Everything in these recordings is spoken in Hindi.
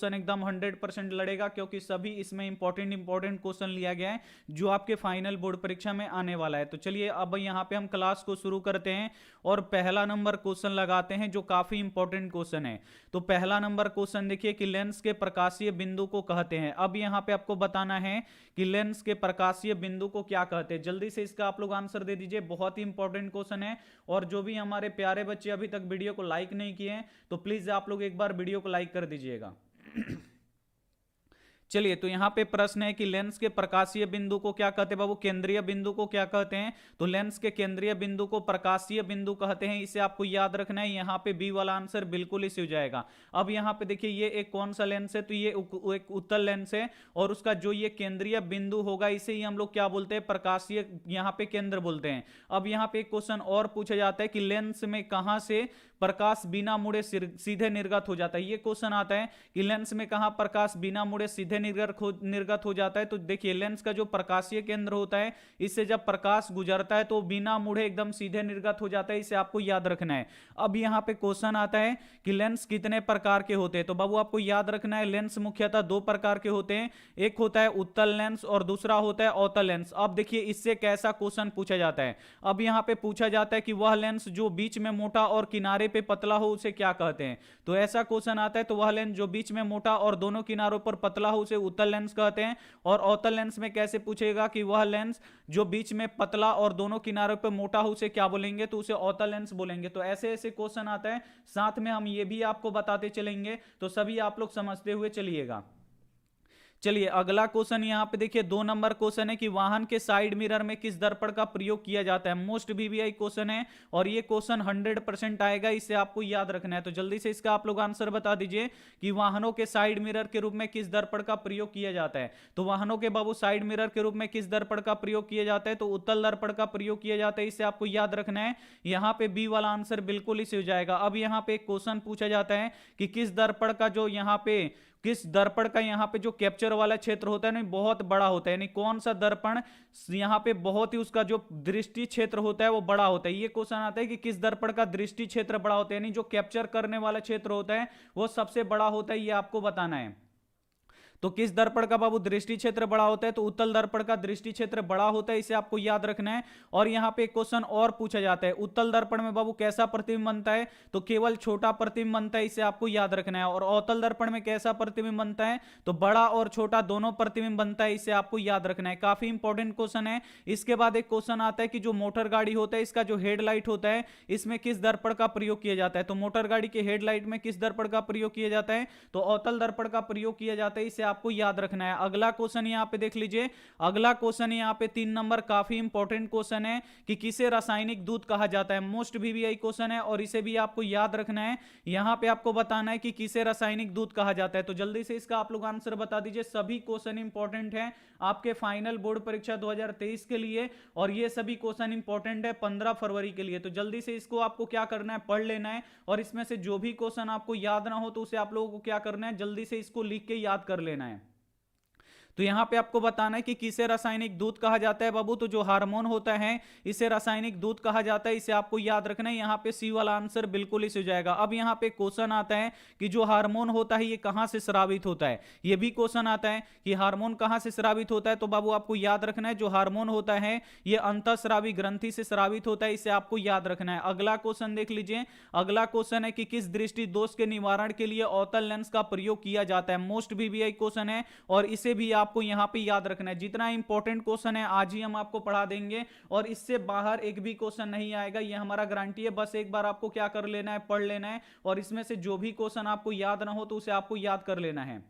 क्वेश्चन एकदम 100% लड़ेगा, क्योंकि सभी इसमें इंपॉर्टेंट क्वेश्चन लिया गया है जो आपके फाइनल बोर्ड परीक्षा में आने वाला है। तो चलिए अब यहाँ पे हम क्लास को शुरू करते हैं और पहला नंबर क्वेश्चन लगाते हैं जो काफी इंपॉर्टेंट क्वेश्चन है। तो पहला नंबर क्वेश्चन देखिए कि लेंस के प्रकाशीय बिंदु को कहते हैं। अब यहाँ पे आपको बताना है कि लेंस के प्रकाशीय बिंदु को क्या कहते हैं। जल्दी से इसका आप लोग आंसर दे दीजिए, बहुत ही इंपॉर्टेंट क्वेश्चन है। और जो भी हमारे प्यारे बच्चे अभी तक वीडियो को लाइक नहीं किए हैं तो प्लीज आप लोग एक बार वीडियो को लाइक कर दीजिएगा। चलिए, तो यहां पे प्रश्न है कि लेंस के प्रकाशीय बिंदु को क्या कहते हैं बाबू, केंद्रीय बिंदु को क्या कहते हैं। तो लेंस के केंद्रीय बिंदु को प्रकाशीय बिंदु कहते हैं, इसे आपको याद रखना है। यहां पे बी वाला आंसर बिल्कुल इसी हो जाएगा। अब यहां पे देखिए ये एक कौन सा लेंस है, तो ये एक उत्तल लेंस है और उसका जो ये केंद्रीय बिंदु होगा इसे ही हम लोग क्या बोलते हैं, प्रकाशीय यहां पे केंद्र बोलते हैं। अब यहां पे एक क्वेश्चन और पूछा जाता है कि लेंस में कहां से प्रकाश बिना मुड़े सीधे निर्गत हो जाता है। ये क्वेश्चन आता है कि लेंस में कहां प्रकाश बिना मुड़े सीधे निर्गत हो जाता है। तो देखिए लेंस का जो प्रकाशीय केंद्र होता है इससे जब प्रकाश गुजरता है तो बिना मुड़े एकदम सीधे निर्गत हो जाता है, इसे आपको याद रखना है। अब यहां पे क्वेश्चन आता है कि लेंस कितने प्रकार के होते हैं। तो बाबू आपको याद रखना है लेंस मुख्यतः दो प्रकार के होते हैं, एक होता है उत्तल लेंस और दूसरा होता है अवतल लेंस। अब देखिए इससे कैसा क्वेश्चन पूछा जाता है। अब यहां पे पूछा जाता है कि वह लेंस जो बीच में मोटा और किनारे पे पतला हो उसे क्या कहते हैं। तो ऐसा क्वेश्चन आता है तो वह लेंस जो बीच में मोटा और दोनों किनारों पर पतला हो उसे उत्तल लेंस कहते हैं। और अवतल लेंस में कैसे पूछेगा कि वह लेंस जो बीच में पतला और दोनों किनारों पर मोटा हो उसे क्या बोलेंगे, तो उसे अवतल लेंस बोलेंगे। तो ऐसे ऐसे क्वेश्चन आता है, साथ में हम ये भी आपको बताते चलेंगे, तो सभी आप लोग समझते हुए चलिएगा। चलिए अगला क्वेश्चन यहां पे देखिए 2 नंबर क्वेश्चन है कि वाहन के साइड मिरर में किस दर्पण का प्रयोग किया जाता है। मोस्ट वीवीआई क्वेश्चन है और ये क्वेश्चन 100% आएगा, इसे आपको याद रखना है। तो जल्दी से इसका आप लोग आंसर बता दीजिए कि वाहनों के साइड मिरर के रूप में किस दर्पण का प्रयोग किया जाता है। तो वाहनों के बाबू साइड मिरर के रूप में किस दर्पण का प्रयोग किया जाता है, तो उत्तल दर्पण का प्रयोग किया जाता है, इसे आपको याद रखना है। यहां पे बी वाला आंसर बिल्कुल इसे हो जाएगा। अब यहां पे एक क्वेश्चन पूछा जाता है कि किस दर्पण का जो यहां पे किस दर्पण का यहाँ पे जो कैप्चर वाला क्षेत्र होता है ना बहुत बड़ा होता है, यानी कौन सा दर्पण यहाँ पे बहुत ही उसका जो दृष्टि क्षेत्र होता है वो बड़ा होता है। ये क्वेश्चन आता है कि किस दर्पण का दृष्टि क्षेत्र बड़ा होता है, यानी जो कैप्चर करने वाला क्षेत्र होता है वो सबसे बड़ा होता है, ये आपको बताना है। तो किस दर्पण का बाबू दृष्टि क्षेत्र बड़ा होता है, तो उत्तल दर्पण का दृष्टि क्षेत्र बड़ा होता है, इसे आपको याद रखना है। और यहां पे एक क्वेश्चन और पूछा जाता है, उत्तल दर्पण में बाबू कैसा प्रतिबिंब बनता है, तो केवल छोटा प्रतिबिंब बनता है, इसे आपको याद रखना है। और अवतल दर्पण में कैसा प्रतिबिंब बनता है, तो बड़ा और छोटा दोनों प्रतिबिंब बनता है, इसे आपको याद रखना है। काफी इंपॉर्टेंट क्वेश्चन है। इसके बाद एक क्वेश्चन आता है कि जो मोटर गाड़ी होता है इसका जो हेडलाइट होता है इसमें किस दर्पण का प्रयोग किया जाता है। तो मोटर गाड़ी के हेडलाइट में किस दर्पण का प्रयोग किया जाता है, तो अवतल दर्पण का प्रयोग किया जाता है, इसे आपको याद रखना है। अगला क्वेश्चन यहां पे देख लीजिए, अगला क्वेश्चन यहां पे 3 नंबर काफी इंपॉर्टेंट क्वेश्चन है कि किसे रासायनिक दूत कहा जाता है। मोस्ट वीवीआई क्वेश्चन है और इसे भी आपको याद रखना है। यहां पे आपको बताना है कि किसे रासायनिक दूत कहा जाता है। तो जल्दी से इसका आप लोग आंसर बता दीजिए। सभी क्वेश्चन इंपॉर्टेंट है आपके फाइनल बोर्ड परीक्षा 2023 के लिए और ये सभी क्वेश्चन इंपॉर्टेंट है 15 फरवरी के लिए। तो जल्दी से इसको आपको क्या करना है, पढ़ लेना है और इसमें से जो भी क्वेश्चन आपको याद ना हो तो उसे आप लोगों को क्या करना है, जल्दी से इसको लिख के याद कर लेना है। तो यहां पे आपको बताना है कि किसे रासायनिक दूत कहा जाता है बाबू, तो जो हार्मोन होता है इसे रासायनिक दूत कहा जाता है, इसे आपको याद रखना है। यहां पे सी वाला आंसर बिल्कुल इसे हो जाएगा। अब यहां पे क्वेश्चन आता है कि जो हार्मोन होता है ये कहां से स्रावित होता है। ये भी क्वेश्चन आता है कि हार्मोन कहां से स्रावित होता है, तो बाबू आपको याद रखना है जो हार्मोन होता है ये अंतःस्रावी ग्रंथि से स्रावित होता है, इसे आपको याद रखना है। अगला क्वेश्चन देख लीजिए। अगला क्वेश्चन है कि किस दृष्टि दोष के निवारण के लिए अवतल लेंस का प्रयोग किया जाता है। मोस्ट वीवीआई क्वेश्चन है और इसे भी आपको यहां पे याद रखना है। जितना इंपॉर्टेंट क्वेश्चन है आज ही हम आपको पढ़ा देंगे और इससे बाहर एक भी क्वेश्चन नहीं आएगा, ये हमारा गारंटी है। बस एक बार आपको क्या कर लेना है, पढ़ लेना है और इसमें से जो भी क्वेश्चन आपको याद ना हो तो उसे आपको याद कर लेना है।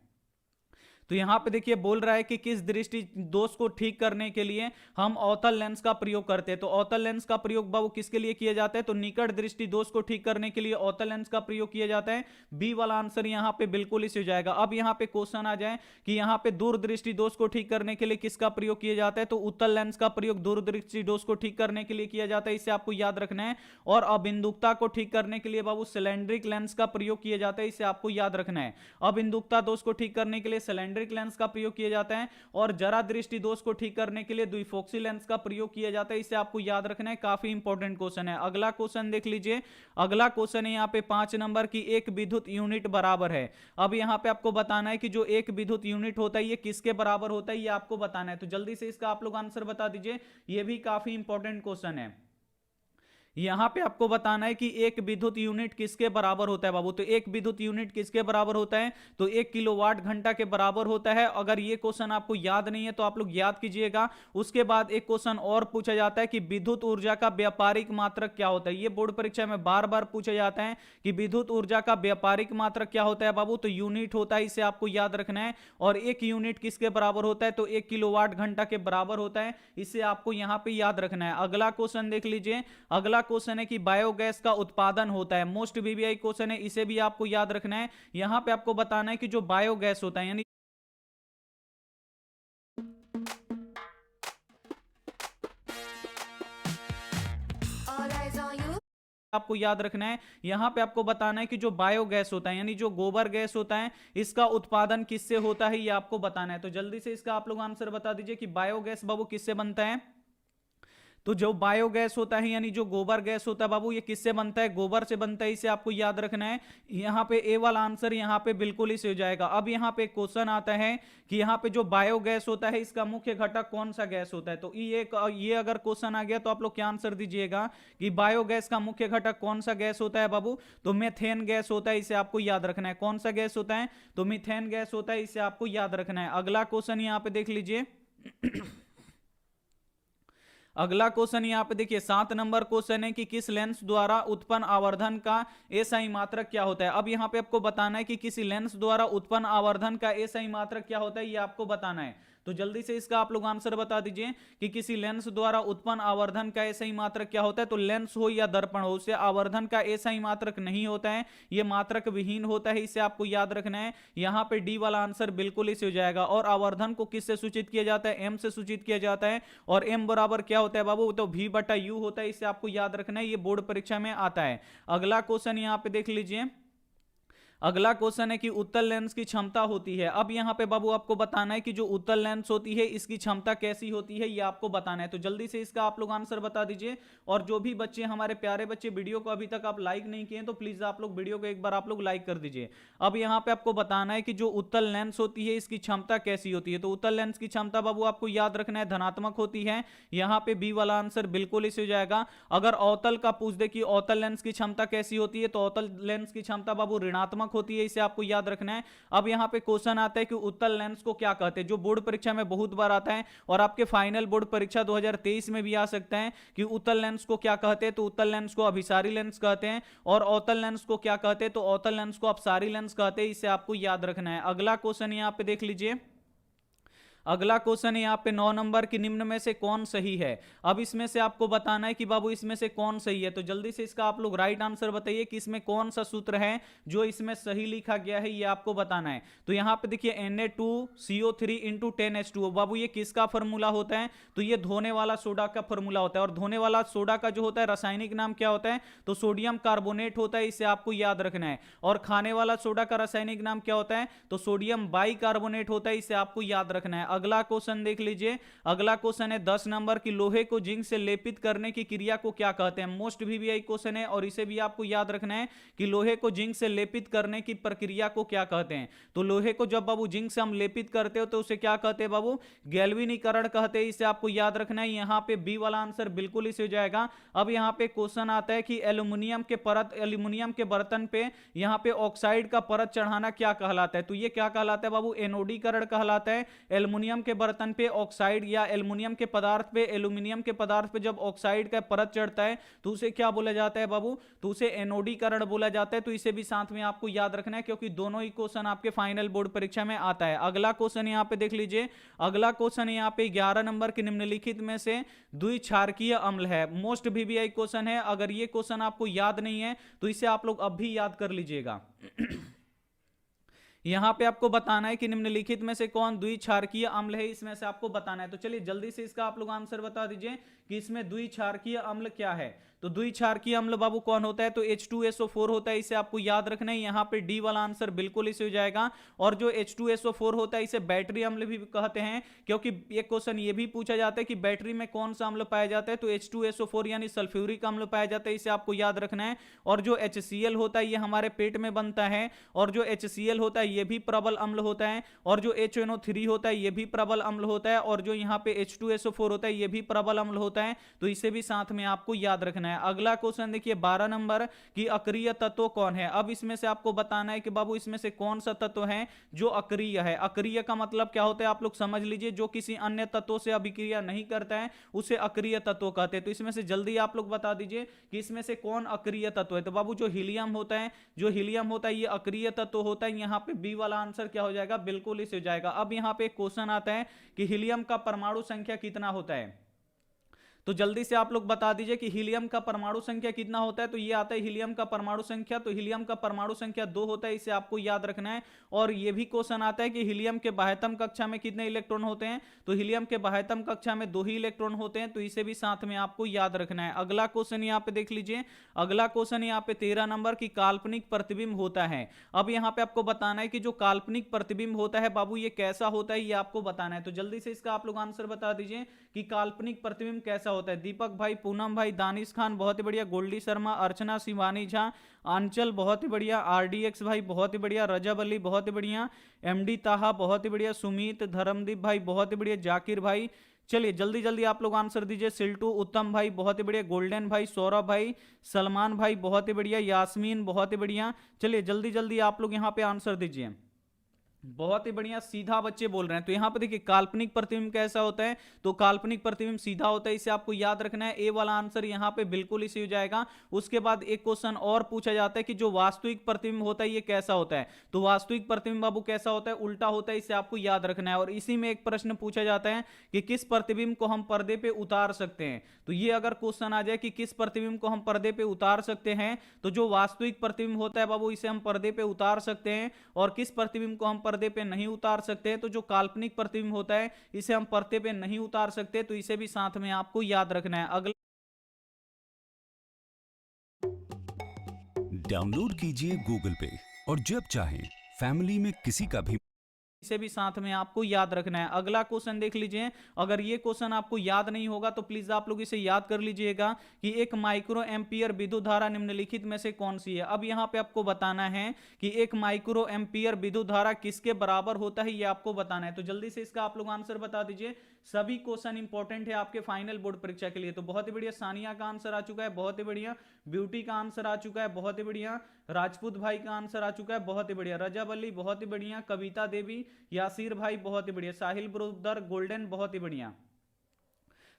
तो यहां पे देखिए बोल रहा है कि किस दृष्टि दोष को ठीक करने के लिए हम अवतल लेंस का प्रयोग करते हैं। तो अवतल लेंस का प्रयोग बाबू किसके लिए किया जाता है, तो निकट दृष्टि दोष को ठीक करने के लिए अवतल लेंस का प्रयोग किया जाता है। बी वाला आंसर यहां पे बिल्कुल इसी हो जाएगा। अब यहां पे क्वेश्चन आ जाए कि यहां पे दूरदृष्टि दोष को ठीक करने के लिए किसका प्रयोग किया जाता है, तो उत्तल लेंस का प्रयोग दूरदृष्टि दोष को ठीक करने के लिए किया जाता है, इसे आपको याद रखना है। और अबिंदुकता को ठीक करने के लिए बाबू सिलेंड्रिक लेंस का प्रयोग किया जाता है, इसे आपको याद रखना है। अबिंदुकता दोष को ठीक करने के लिए सिलेंड्रिक जेनेरिक लेंस का प्रयोग किया जाता है, और जरा दृष्टि दोष को ठीक करने के लिए द्विफोक्सी लेंस का प्रयोग किया जाता है। इसे आपको याद रखना है, काफी इंपॉर्टेंट क्वेश्चन है। अगला क्वेश्चन देख लीजिए, अगला क्वेश्चन है यहाँ पे 5 नंबर की, एक विद्युत यूनिट बराबर है। अब यहाँ पे आपको बताना है कि जो एक विद्युत यूनिट होता है ये किसके बराबर होता है, ये आपको बताना है। तो जल्दी से इसका आप लोग आंसर बता दीजिए, ये भी काफी इंपॉर्टेंट क्वेश्चन है। यहां पे आपको बताना है कि एक विद्युत यूनिट किसके बराबर होता है बाबू। तो एक विद्युत यूनिट किसके बराबर होता है, तो 1 किलोवाट घंटा के बराबर होता है। अगर ये क्वेश्चन आपको याद नहीं है तो आप लोग याद कीजिएगा। उसके बाद एक क्वेश्चन और पूछा जाता है कि विद्युत ऊर्जा का व्यापारिक मात्रक क्या होता है। ये बोर्ड परीक्षा में बार बार पूछा जाता है कि विद्युत ऊर्जा का व्यापारिक मात्रक क्या होता है बाबू, तो यूनिट होता है, इसे आपको याद रखना है। और एक यूनिट किसके बराबर होता है, तो 1 किलोवाट घंटा के बराबर होता है, इसे आपको यहां पर याद रखना है। अगला क्वेश्चन देख लीजिए, अगला क्वेश्चन है कि बायोगैस का उत्पादन होता है। मोस्ट वीवीआई क्वेश्चन है, इसे भी आपको याद रखना है। यहां पे आपको बताना है कि जो बायोगैस होता है, यानी आपको याद रखना है, यहां पे आपको बताना है कि जो बायोगैस होता है, यानी जो गोबर गैस होता है, इसका उत्पादन किससे होता है, ये आपको बताना है। तो जल्दी से इसका आप लोग आंसर बता दीजिए कि बायोगैस बाबू किससे बनता है। तो जो बायोगैस होता है, यानी जो गोबर गैस होता है बाबू, ये किससे बनता है, गोबर से बनता है, इसे आपको याद रखना है। यहां पे ए वाला आंसर यहां पे बिल्कुल ही सही हो जाएगा। अब यहां पे क्वेश्चन आता है कि यहां पे जो बायोगैस होता है इसका मुख्य घटक कौन सा गैस होता है। तो ये अगर क्वेश्चन आ गया तो आप लोग क्या आंसर दीजिएगा कि बायोगैस का मुख्य घटक कौन सा गैस होता है बाबू, तो मेथेन गैस होता है, इसे आपको याद रखना है। कौन सा गैस होता है, तो मीथेन गैस होता है, इसे आपको याद रखना है। अगला क्वेश्चन यहां पे देख लीजिए अगला क्वेश्चन यहां पे देखिए 7 नंबर क्वेश्चन है कि किस लेंस द्वारा उत्पन्न आवर्धन का एसआई मात्रक क्या होता है। अब यहां पे आपको बताना है कि किसी लेंस द्वारा उत्पन्न आवर्धन का एसआई मात्रक क्या होता है, ये आपको बताना है। तो जल्दी से इसका आप लोग आंसर बता दीजिए कि किसी लेंस द्वारा उत्पन्न आवर्धन का एसआई मात्रक क्या होता है। तो लेंस हो या दर्पण हो, उससे आवर्धन का एसआई मात्रक नहीं होता है, ये मात्रक विहीन होता है, इसे आपको याद रखना है। यहां पे डी वाला आंसर बिल्कुल इसे हो जाएगा। और आवर्धन को किससे सूचित किया जाता है, एम से सूचित किया जाता है। और एम बराबर क्या होता है बाबू, तो v बटा यू होता है, इसे आपको याद रखना है, ये बोर्ड परीक्षा में आता है। अगला क्वेश्चन यहां पे देख लीजिए, अगला क्वेश्चन है कि उत्तल लेंस की क्षमता होती है। अब यहां पे बाबू आपको बताना है कि जो उत्तल लेंस होती है इसकी क्षमता कैसी होती है, ये आपको बताना है। तो जल्दी से इसका आप लोग आंसर बता दीजिए। और जो भी बच्चे हमारे प्यारे बच्चे वीडियो को अभी तक आप लाइक नहीं किए तो प्लीज आप लोग वीडियो को एक बार आप लोग लाइक कर दीजिए। अब यहां पे आपको बताना है कि जो उत्तल लेंस होती है इसकी क्षमता कैसी होती है। तो उत्तल लेंस की क्षमता बाबू आपको याद रखना है, धनात्मक होती है। यहां पे बी वाला आंसर बिल्कुल इसे हो जाएगा। अगर अवतल का पूछ दे कि अवतल लेंस की क्षमता कैसी होती है, तो अवतल लेंस की क्षमता बाबू ऋणात्मक होती है, इसे आपको याद रखना है। अब यहां पे क्वेश्चन आता है कि उत्तल लेंस को क्या कहते हैं, जो बोर्ड परीक्षा में बहुत बार आता है और आपके फाइनल बोर्ड परीक्षा 2023 में भी आ सकता है कि उत्तल लेंस को क्या कहते हैं। तो उत्तल लेंस को अभिसारी लेंस कहते हैं। और अवतल लेंस को क्या कहते हैं, तो अवतल लेंस को अपसारी लेंस कहते हैं, इसे आपको याद रखना है। अगला क्वेश्चन यहां पे देख लीजिए, अगला क्वेश्चन है यहाँ पे 9 नंबर की, निम्न में से कौन सही है। अब इसमें से आपको बताना है कि बाबू इसमें से कौन सही है। तो जल्दी से इसका आप लोग राइट आंसर बताइए कि इसमें कौन सा सूत्र है जो इसमें सही लिखा गया है, ये आपको बताना है। तो यहाँ पे देखिए Na2CO3 इंटू 10H2O, बाबू ये किसका फॉर्मूला होता है, तो ये धोने वाला सोडा का फॉर्मूला होता है। और धोने वाला सोडा का जो होता है रासायनिक नाम क्या होता है, तो सोडियम कार्बोनेट होता है, इसे आपको याद रखना है। और खाने वाला सोडा का रासायनिक नाम क्या होता है, तो सोडियम बाइकार्बोनेट होता है, इसे आपको याद रखना है। अगला क्वेश्चन देख लीजिए, अगला क्वेश्चन है 10 नंबर की, लोहे को जिंक से लेपित करने की क्रिया को क्या कहते हैं। मोस्ट वीवीआई क्वेश्चन है और इसे भी आपको याद रखना है कि लोहे को जिंक से लेपित करने की प्रक्रिया को क्या कहते हैं। तो लोहे को जब बाबू जिंक से हम लेपित करते हो तो उसे क्या कहते हैं बाबू, गैल्वेनीकरण कहते हैं, इसे आपको याद रखना है। यहां पे बी वाला आंसर बिल्कुल इसे हो जाएगा। अब यहां पे क्वेश्चन आता है कि एल्यूमिनियम के बर्तन पे यहां पे ऑक्साइड का परत चढ़ाना क्या कहलाता है। तो ये क्या कहलाता है बाबू, एनोडीकरण कहलाता है। एल्युमिनियम के बर्तन पे ऑक्साइड या एल्युमिनियम के पदार्थ पे एल्यूमिनियम के पदार्थ पे जब ऑक्साइड का परत चढ़ता है तो उसे क्या बोला जाता है बाबू, तो उसे एनोडीकरण बोला जाता है। तो इसे भी साथ में आपको याद रखना है क्योंकि दोनों ही क्वेश्चन आपके फाइनल बोर्ड परीक्षा में आता है। अगला क्वेश्चन यहां पे देख लीजिए, अगला क्वेश्चन यहां पे 11 नंबर के, निम्नलिखित में से द्विक्षारकीय अम्ल है। मोस्ट वीवीआई क्वेश्चन है, अगर ये क्वेश्चन आपको याद नहीं है तो इसे आप लोग अब भी याद कर लीजिएगा। यहां पे आपको बताना है कि निम्नलिखित में से कौन द्विक्षारकीय अम्ल है, इसमें से आपको बताना है। तो चलिए जल्दी से इसका आप लोग आंसर बता दीजिए कि इसमें द्विक्षारकीय अम्ल क्या है। तो द्विक्षारकीय अम्ल बाबू कौन होता है, तो H2SO4 होता है, इसे आपको याद रखना है। यहाँ पे डी वाला आंसर बिल्कुल इसे हो जाएगा। और जो H2SO4 होता है इसे बैटरी अम्ल भी कहते हैं, क्योंकि एक क्वेश्चन ये भी पूछा जाता है कि बैटरी में कौन सा अम्ल पाया जाता है, तो H2SO4 यानी सल्फ्यूरिक अम्ल पाया जाता है, इसे आपको याद रखना है। और जो HCl होता है ये हमारे पेट में बनता है, और जो HCl होता है ये भी प्रबल अम्ल होता है, और जो HNO3 होता है ये भी प्रबल अम्ल होता है, और जो यहाँ पे H2SO4 होता है ये भी प्रबल अम्ल होता है, तो इसे भी साथ में आपको याद रखना है। अगला क्वेश्चन देखिए 12 नंबर की अक्रिय तत्व कौन है। अब इसमें से आपको बताना है कि बाबू इसमें से कौन सा तत्व है जो अक्रिय है। अक्रिय का मतलब क्या होता है आप लोग समझ लीजिए, जो किसी अन्य तत्वों से अभिक्रिया नहीं करता है उसे अक्रिय तत्व कहते हैं। तो इसमें से जल्दी आप लोग बता दीजिए कि इसमें से कौन अक्रिय तत्व है। तो बाबू जो हीलियम होता है, जो हीलियम होता है ये अक्रिय तत्व होता है। यहाँ पे बी वाला आंसर क्या हो जाएगा, बिल्कुल इसे हो जाएगा। अब यहाँ पे एक क्वेश्चन आता है कि हीलियम का परमाणु संख्या कितना होता है, तो जल्दी से आप लोग बता दीजिए कि हीलियम का परमाणु संख्या कितना होता है। तो ये आता है हीलियम का परमाणु संख्या, तो हीलियम का परमाणु संख्या 2 होता है, इसे आपको याद रखना है। और ये भी क्वेश्चन आता है कि हीलियम के बाह्यतम कक्षा में कितने इलेक्ट्रॉन होते हैं, तो हीलियम के बाह्यतम कक्षा में 2 ही इलेक्ट्रॉन होते हैं, तो इसे भी साथ में आपको याद रखना है। अगला क्वेश्चन यहाँ पे देख लीजिए, अगला क्वेश्चन यहाँ पे 13 नंबर की काल्पनिक प्रतिबिंब होता है। अब यहाँ पे आपको बताना है कि जो काल्पनिक प्रतिबिंब होता है बाबू ये कैसा होता है, ये आपको बताना है। तो जल्दी से इसका आप लोग आंसर बता दीजिए कि काल्पनिक प्रतिबिंब कैसा होता है। दीपक भाई, पूनम भाई, दानिश खान बहुत ही बढ़िया, गोल्डी शर्मा, अर्चना, शिवानी झा, आंचल बहुत ही बढ़िया, RDX भाई बहुत ही बढ़िया, रजब अली बहुत ही बढ़िया, MD ताहा बहुत ही बढ़िया, सुमित, धर्मदीप भाई बहुत ही बढ़िया, जाकिर भाई। चलिए जल्दी जल्दी आप लोग आंसर दीजिए। सिल्टू, उत्तम भाई बहुत ही बढ़िया, गोल्डन भाई, सौरभ भाई, सलमान भाई बहुत ही बढ़िया, यास्मीन बहुत ही बढ़िया। चलिए जल्दी जल्दी आप लोग यहाँ पे आंसर दीजिए। बहुत ही बढ़िया, सीधा बच्चे बोल रहे हैं। तो यहां पर देखिए काल्पनिक प्रतिबिंब कैसा होता है, तो काल्पनिक प्रतिबिंब सीधा होता है, इसे आपको याद रखना है। ए वाला आंसर यहां पे बिल्कुल इसी हो जाएगा। उसके बाद एक क्वेश्चन और पूछा जाता है कि जो वास्तविक प्रतिबिंब होता है ये कैसा होता है। तो वास्तविक प्रतिबिंब बाबू कैसा होता है, उल्टा होता है, इसे आपको याद रखना है। और इसी में एक प्रश्न पूछा जाता है कि किस प्रतिबिंब को हम पर्दे पे उतार सकते हैं। तो ये अगर क्वेश्चन आ जाए कि किस प्रतिबिंब को हम पर्दे पे उतार सकते हैं, तो जो वास्तविक प्रतिबिंब होता है बाबू इसे हम पर्दे पे उतार सकते हैं। और किस प्रतिबिंब को हम पर्दे पे नहीं उतार सकते, तो जो काल्पनिक प्रतिबिंब होता है इसे हम पर्दे पे नहीं उतार सकते, तो इसे भी साथ में आपको याद रखना है। अगला डाउनलोड कीजिए गूगल पे और जब चाहें फैमिली में किसी का भी इसे भी साथ में आपको याद रखना है। अगला क्वेश्चन देख लीजिए, अगर ये क्वेश्चन आपको याद नहीं होगा तो प्लीज आप लोग इसे याद कर लीजिएगा कि एक माइक्रो एम्पियर विद्युत धारा निम्नलिखित में से कौन सी है। अब यहां पे आपको बताना है कि एक माइक्रो एम्पियर विद्युत धारा किसके बराबर होता है, ये आपको बताना है। तो जल्दी से इसका आप लोग आंसर बता दीजिए। सभी क्वेश्चन इंपॉर्टेंट है आपके फाइनल बोर्ड परीक्षा के लिए। तो बहुत ही बढ़िया, सानिया का आंसर आ चुका है, बहुत ही बढ़िया, ब्यूटी का आंसर आ चुका है, बहुत ही बढ़िया, राजपूत भाई का आंसर आ चुका है, बहुत ही बढ़िया, रजब अली बहुत ही बढ़िया, कविता देवी, यासीर भाई बहुत ही बढ़िया, साहिल ब्रोदर, गोल्डन बहुत ही बढ़िया।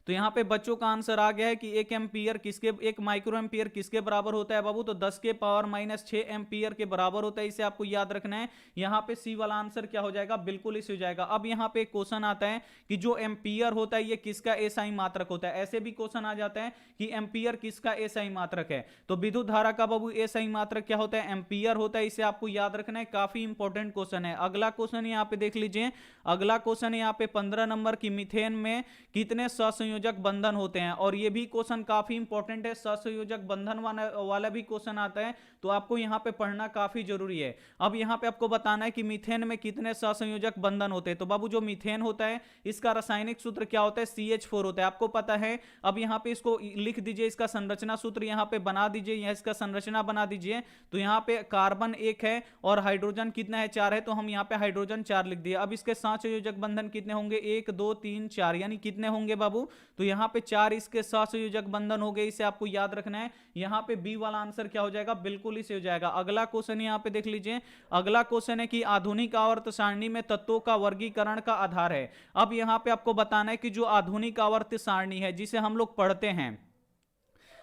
तो यहाँ पे बच्चों का आंसर आ गया है कि एक माइक्रो एम्पियर किसके बराबर होता है बाबू, तो 10 के पावर -6 एम्पियर के बराबर होता है, इसे आपको याद रखना है। यहाँ पे सी वाला आंसर क्या हो जाएगा, बिल्कुल इसे हो जाएगा। अब यहाँ पे एक क्वेश्चन आता है कि जो एम्पियर होता है ये किसका एसआई मात्रक होता है। ऐसे भी क्वेश्चन आ जाता है कि एम्पियर किसका एसआई मात्रक है। तो विद्युत धारा का बाबू एसआई मात्रक क्या होता है, एम्पियर होता है, इसे आपको याद रखना है। काफी इंपॉर्टेंट क्वेश्चन है। अगला क्वेश्चन यहाँ पे देख लीजिए, अगला क्वेश्चन यहाँ पे 15 नंबर की, मीथेन में कितने सहसंयोजक बंधन होते हैं। और ये भी क्वेश्चन काफी इंपॉर्टेंट है, सहसंयोजक बंधन वाला भी क्वेश्चन आता है, तो आपको यहां पे पढ़ना काफी जरूरी है। अब यहां पे आपको बताना है कि मीथेन में कितने सहसंयोजक बंधन होते हैं। तो बाबू जो मीथेन होता है इसका रासायनिक सूत्र क्या होता है, CH4 होता है, आपको पता है। अब यहां पे इसको लिख दीजिए, इसका संरचना सूत्र यहां पे बना दीजिए, यहां इसका संरचना बना दीजिए। तो यहां पे कार्बन 1 है और हाइड्रोजन कितना है, 4 है, तो हम यहां पे हाइड्रोजन 4 लिख दिए। अब इसके सहसंयोजक बंधन कितने होंगे, 1 2 3 4, यानी कितने होंगे बाबू, तो यहां पे 4 इसके सहसंयोजक बंधन हो गए, इसे आपको याद रखना है। यहां पे बी वाला आंसर क्या हो जाएगा, बिल्कुल इसे हो जाएगा। अगला क्वेश्चन यहां पे देख लीजिए, अगला क्वेश्चन है कि आधुनिक आवर्त सारणी में तत्वों का वर्गीकरण का आधार है। अब यहां पे आपको बताना है कि जो आधुनिक आवर्त सारणी है जिसे हम लोग पढ़ते हैं,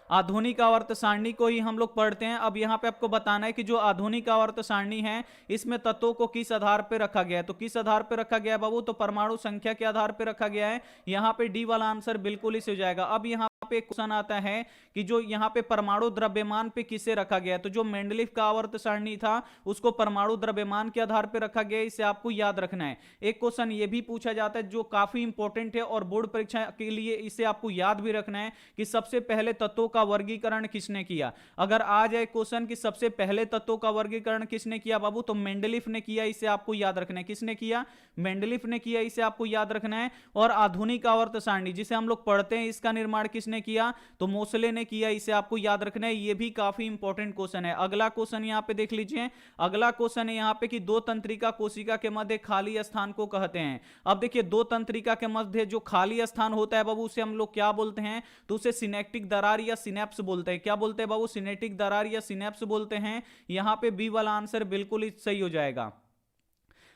आधुनिक आवर्त सारणी को ही हम लोग पढ़ते हैं। अब यहां पे आपको बताना है कि जो आधुनिक आवर्त सारणी है इसमें तत्वों को किस आधार पे रखा गया है। तो किस आधार पे रखा गया है बाबू, तो परमाणु संख्या के आधार पे रखा गया है। यहां पे डी वाला आंसर बिल्कुल इसे हो जाएगा। अब यहां पे क्वेश्चन आता है कि जो यहाँ पे परमाणु द्रव्यमान पे किसे रखा गया है, तो जो मेंडलीफ का आवर्त सारणी था उसको परमाणु द्रव्यमान के आधार पे रखा गया है, इसे आपको याद रखना है। एक क्वेश्चन ये भी पूछा जाता है जो काफी इंपॉर्टेंट है और बोर्ड परीक्षा के लिए इसे आपको याद भी रखना है कि सबसे पहले तत्वों का वर्गीकरण किसने किया। अगर आ जाए क्वेश्चन कि सबसे पहले तत्वों का वर्गीकरण किसने किया बाबू, तो मेंडलीफ ने किया, इसे आपको याद रखना है। किसने किया? मेंडलीफ ने किया, इसे आपको याद रखना है। और आधुनिक आवर्त सारणी जिसे हम लोग पढ़ते हैं, इसका निर्माण किसने किया, तो मोसले ने किया, इसे आपको याद रखना है। ये भी काफी इंपॉर्टेंट क्वेश्चन है। अगला क्वेश्चन यहां पे देख लीजिए, अगला क्वेश्चन है यहां पे कि दो तंत्रिका कोशिका के मध्य खाली स्थान को कहते हैं। अब देखिए दो तंत्रिका के मध्य जो खाली स्थान होता है बाबू, उसे हम लोग क्या बोलते हैं, तो उसे सिनेप्टिक दरार या सिनेप्स बोलते हैं। क्या बोलते हैं बाबू? सिनेप्टिक दरार या सिनेप्स बोलते हैं। यहां पे बी वाला आंसर बिल्कुल ही सही हो जाएगा।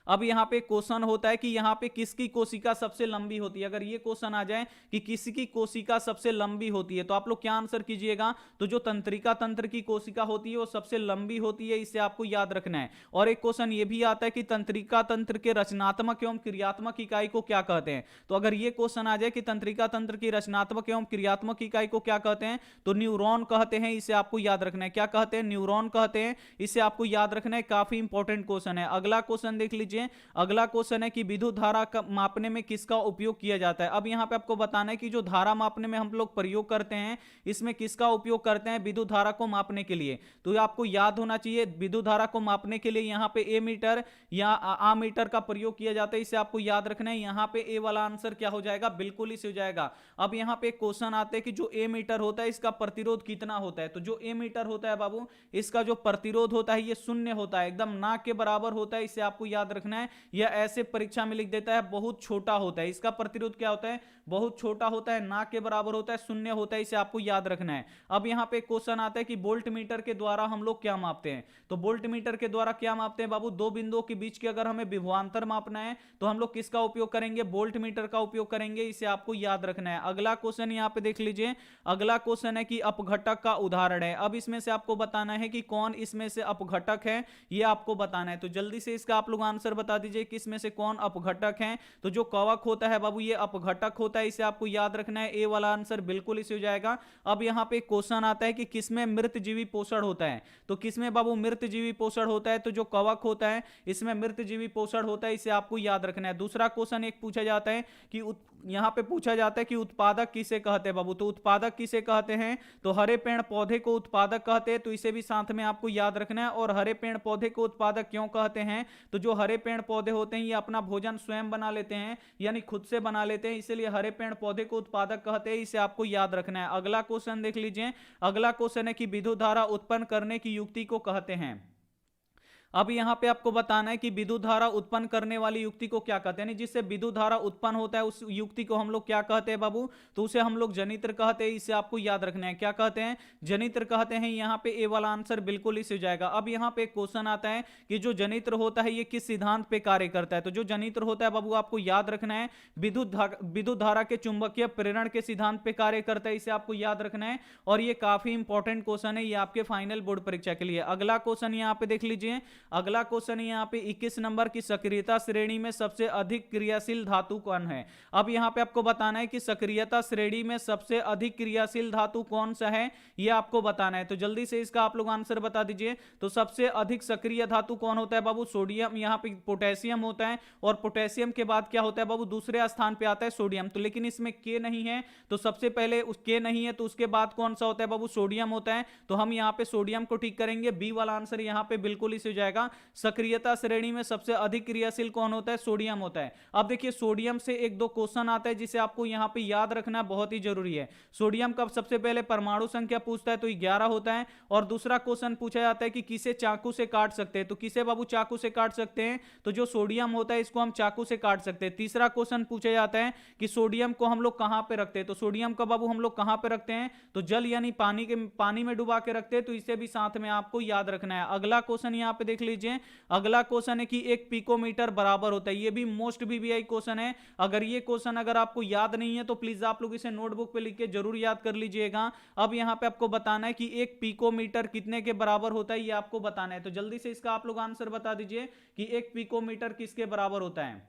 अब यहां पे क्वेश्चन होता है कि यहां पे किसकी कोशिका सबसे लंबी होती है। अगर ये क्वेश्चन आ जाए कि किसकी कोशिका सबसे लंबी होती है, तो आप लोग क्या आंसर कीजिएगा, तो जो तंत्रिका तंत्र की कोशिका होती है वो सबसे लंबी होती है, इसे आपको याद रखना है। और एक क्वेश्चन ये भी आता है कि तंत्रिका तंत्र के रचनात्मक एवं क्रियात्मक इकाई को क्या कहते हैं। तो अगर ये क्वेश्चन आ जाए कि तंत्रिका तंत्र की रचनात्मक एवं क्रियात्मक इकाई को क्या कहते हैं, तो न्यूरॉन कहते हैं, इसे आपको याद रखना है। क्या कहते हैं? न्यूरॉन कहते हैं, इसे आपको याद रखना है। काफी इंपॉर्टेंट क्वेश्चन है। अगला क्वेश्चन देख लीजिए, अगला क्वेश्चन है कि विद्युत धारा का मापने में किसका उपयोग किया जाता है। अब यहां पे आपको बताना है कि जो धारा मापने में हम लोग प्रयोग करते हैं, इसमें किसका उपयोग करते हैं, विद्युत धारा को मापने के लिए। तो आपको याद होना चाहिए, विद्युत धारा को मापने के लिए यहां पे ए मीटर या आ मीटर का प्रयोग किया जाता है, इसे आपको याद रखना है। यहां पे ए वाला आंसर क्या हो जाएगा, बिल्कुल इसे हो जाएगा। अब यहां पे क्वेश्चन आते हैं कि जो ए मीटर होता है इसका प्रतिरोध कितना होता है। तो जो ए मीटर होता है बाबू, इसका जो प्रतिरोध होता है ये शून्य होता है, एकदम ना के बराबर होता है, इसे आपको याद रखना है। या ऐसे परीक्षा में लिख देता है बहुत छोटा होता है, इसका प्रतिरोध क्या होता है, बहुत छोटा होता है, ना के बराबर होता है, शून्य होता है, इसे आपको याद रखना है। अब यहां पे क्वेश्चन आता है कि वोल्ट मीटर के द्वारा हम लोग क्या मापते हैं। तो वोल्ट मीटर के द्वारा क्या मापते हैं बाबू, दो बिंदुओं के बीच के अगर हमें विभवांतर मापना है तो हम लोग किसका उपयोग करेंगे, वोल्ट मीटर का उपयोग करेंगे, इसे आपको याद रखना है। अगला क्वेश्चन यहां पे देख लीजिए, अगला क्वेश्चन है कि अपघटक का उदाहरण है। अब इसमें से आपको बताना है कि कौन इसमें से अपघटक है, ये आपको बताना है। तो जल्दी से इसका आप लोग आंसर बता दीजिए किसमें से कौन अपघटक है। तो जो कवक होता है बाबू ये अपघटक होता है, इसे आपको याद रखना है। ए वाला आंसर बिल्कुल इसे हो जाएगा। अब यहां पे क्वेश्चन आता है कि किसमें मृत जीवी पोषण होता है। तो किसमें बाबू मृत जीवी पोषण होता है, तो जो कवक होता है इसमें मृत जीवी पोषण होता है, इसे आपको याद रखना है। दूसरा क्वेश्चन एक पूछा जाता है कि यहां पे पूछा जाता है कि उत्पादक किसे कहते हैं बाबू। तो उत्पादक किसे कहते हैं, तो हरे पेड़ पौधे को उत्पादक कहते हैं, तो इसे भी साथ में आपको याद रखना है। और हरे पेड़ पौधे को उत्पादक क्यों कहते हैं, तो जो हरे पेड़ पौधे होते हैं ये अपना भोजन स्वयं बना लेते हैं, यानी खुद से बना लेते हैं, इसलिए हरे पेड़ पौधे को उत्पादक कहते हैं, इसे आपको याद रखना है। अगला क्वेश्चन देख लीजिए, अगला क्वेश्चन है कि विद्युत धारा उत्पन्न करने की युक्ति को कहते हैं। अब यहां पे आपको बताना है कि विद्युत धारा उत्पन्न करने वाली युक्ति को क्या कहते हैं, जिससे विद्युत धारा उत्पन्न होता है उस युक्ति को हम लोग क्या कहते हैं बाबू, तो उसे हम लोग जनित्र कहते हैं, इसे आपको याद रखना है। क्या कहते हैं, जनित्र कहते हैं। यहां पे ए वाला आंसर बिल्कुल इसे हो जाएगा। अब यहां पे क्वेश्चन आता है कि जो जनित्र होता है ये किस सिद्धांत पे कार्य करता है। तो जो जनित्र होता है बाबू आपको याद रखना है विद्युत धारा के चुंबकीय प्रेरण के सिद्धांत पे कार्य करता है, इसे आपको याद रखना है। और ये काफी इंपॉर्टेंट क्वेश्चन है, ये आपके फाइनल बोर्ड परीक्षा के लिए। अगला क्वेश्चन यहां पे देख लीजिए, अगला क्वेश्चन यहां पे 21 नंबर की सक्रियता श्रेणी में सबसे अधिक क्रियाशील धातु कौन है। अब यहां पे आपको बताना है कि सक्रियता श्रेणी में सबसे अधिक क्रियाशील धातु कौन सा है, यह आपको बताना है। तो जल्दी से इसका आप लोग आंसर बता दीजिए। तो सबसे अधिक सक्रिय धातु कौन होता है बाबू, सोडियम, यहां पे पोटेशियम होता है। और पोटेशियम के बाद क्या होता है बाबू, दूसरे स्थान पे आता है सोडियम। तो लेकिन इसमें के नहीं है, तो सबसे पहले उस के नहीं है, तो उसके बाद कौन सा होता है बाबू, सोडियम होता है। तो हम यहां पे सोडियम को ठीक करेंगे, बी वाला आंसर यहां पे बिल्कुल इसे हो जाएगा। सक्रियता श्रेणी में सबसे अधिक क्रियाशील कौन होता है, सोडियम होता है। अब देखिए सोडियम से एक दो क्वेश्चन आता है जिसे आपको यहां पे याद रखना बहुत ही जरूरी है। सोडियम का सबसे पहले परमाणु संख्या पूछता है, तो 11 होता है। और दूसरा क्वेश्चन पूछा जाता है कि किसे चाकू से काट सकते हैं। तो किसे बाबू चाकू से काट सकते हैं, तो जो सोडियम होता है इसको हम चाकू से काट सकते हैं। तीसरा क्वेश्चन पूछा जाता है कि सोडियम को हम लोग कहां पे रखते हैं। तो सोडियम का बाबू हम लोग कहां पे रखते हैं, तो जल यानी पानी में डुबा के रखते हैं। तो इसे भी साथ में आपको याद रखना है। अगला क्वेश्चन यहां पे देख लीजिए, अगला क्वेश्चन है कि 1 पिकोमीटर बराबर होता है। ये भी मोस्ट बीबीआई क्वेश्चन है। अगर ये क्वेश्चन अगर आपको याद नहीं है तो प्लीज आप लोग इसे नोटबुक पे लिख के जरूर याद कर लीजिएगा। अब यहां पे आपको बताना है कि 1 पिकोमीटर कितने के बराबर होता है, ये आपको बताना है। तो जल्दी से इसका आप लोग आंसर बता दीजिए कि 1 पिकोमीटर किसके बराबर होता है।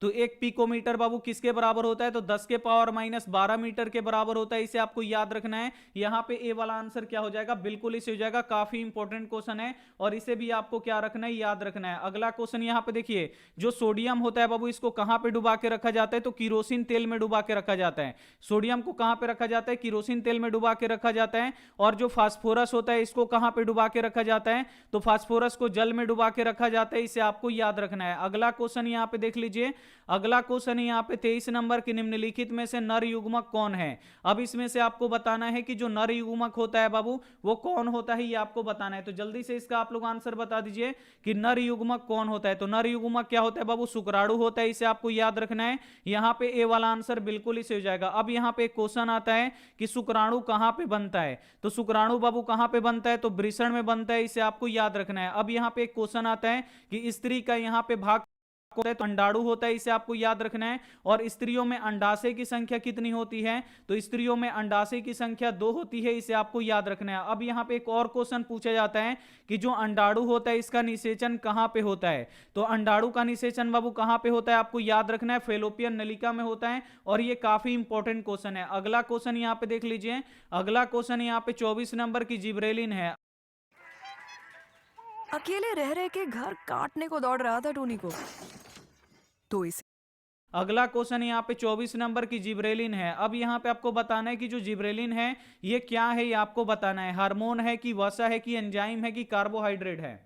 तो 1 पिकोमीटर बाबू किसके बराबर होता है, तो 10 के पावर माइनस 12 मीटर के बराबर होता है। इसे आपको याद रखना है। यहां पे ए वाला आंसर क्या हो जाएगा, बिल्कुल इसे हो जाएगा। काफी इंपॉर्टेंट क्वेश्चन है और इसे भी आपको क्या रखना है, याद रखना है। अगला क्वेश्चन यहां पे देखिए, जो सोडियम होता है बाबू, इसको कहां पे डुबा के रखा जाता है, तो किरोसिन तेल में डुबा के रखा जाता है। सोडियम को कहां पे रखा जाता है, किरोसिन तेल में डुबा के रखा जाता है। और जो फास्फोरस होता है, इसको कहां पे डुबा के रखा जाता है, तो फास्फोरस को जल में डुबा के रखा जाता है। इसे आपको याद रखना है। अगला क्वेश्चन यहां पे देख लीजिए। अगला क्वेश्चन यहां पे 23 नंबर की, निम्नलिखित में से नर युग्मक कौन है। अब इसमें से आपको बताना है कि जो नर युग्मक होता है बाबू, वो कौन होता है, ये आपको बताना है। तो जल्दी से इसका आप लोग आंसर बता दीजिए कि नर युग्मक कौन होता है। तो नर युग्मक क्या होता है बाबू, शुक्राणु होता है। इसे आपको याद रखना है। यहां पे ए वाला आंसर बिल्कुल इसे हो जाएगा। अब यहां पे एक क्वेश्चन आता है कि शुक्राणु कहां पे बनता है। तो शुक्राणु बाबू कहां पे बनता है, तो वृषण में बनता है। इसे आपको याद रखना है। अब यहां पे एक क्वेश्चन आता है कि स्त्री का यहां पे भाग होता है, तो अंडाणु होता है। इसे आपको याद रखना है। और स्त्रियों में अंडाशय की संख्या कितनी होती है, तो स्त्रियों में अंडाशय की संख्या 2 होती है। इसे आपको याद रखना है। अब यहां पे एक और क्वेश्चन पूछा जाता है कि जो अंडाणु होता है, इसका निषेचन कहां पे होता है। तो अंडाणु का निषेचन बाबू कहां पे होता है, आपको याद रखना है, फेलोपियन नलिका में होता है। और ये काफी इंपॉर्टेंट क्वेश्चन है। अगला क्वेश्चन यहां पे देख लीजिए। अगला क्वेश्चन यहां पे 24 नंबर की जिब्रेलिन है। अकेले रह रह के घर काटने को दौड़ रहा था टोनी को, तो इसे अगला क्वेश्चन यहाँ पे 24 नंबर की जिब्रेलिन है। अब यहाँ पे आपको बताना है कि जो जिब्रेलिन है ये क्या है, ये आपको बताना है। हार्मोन है कि वसा है कि एंजाइम है कि कार्बोहाइड्रेट है।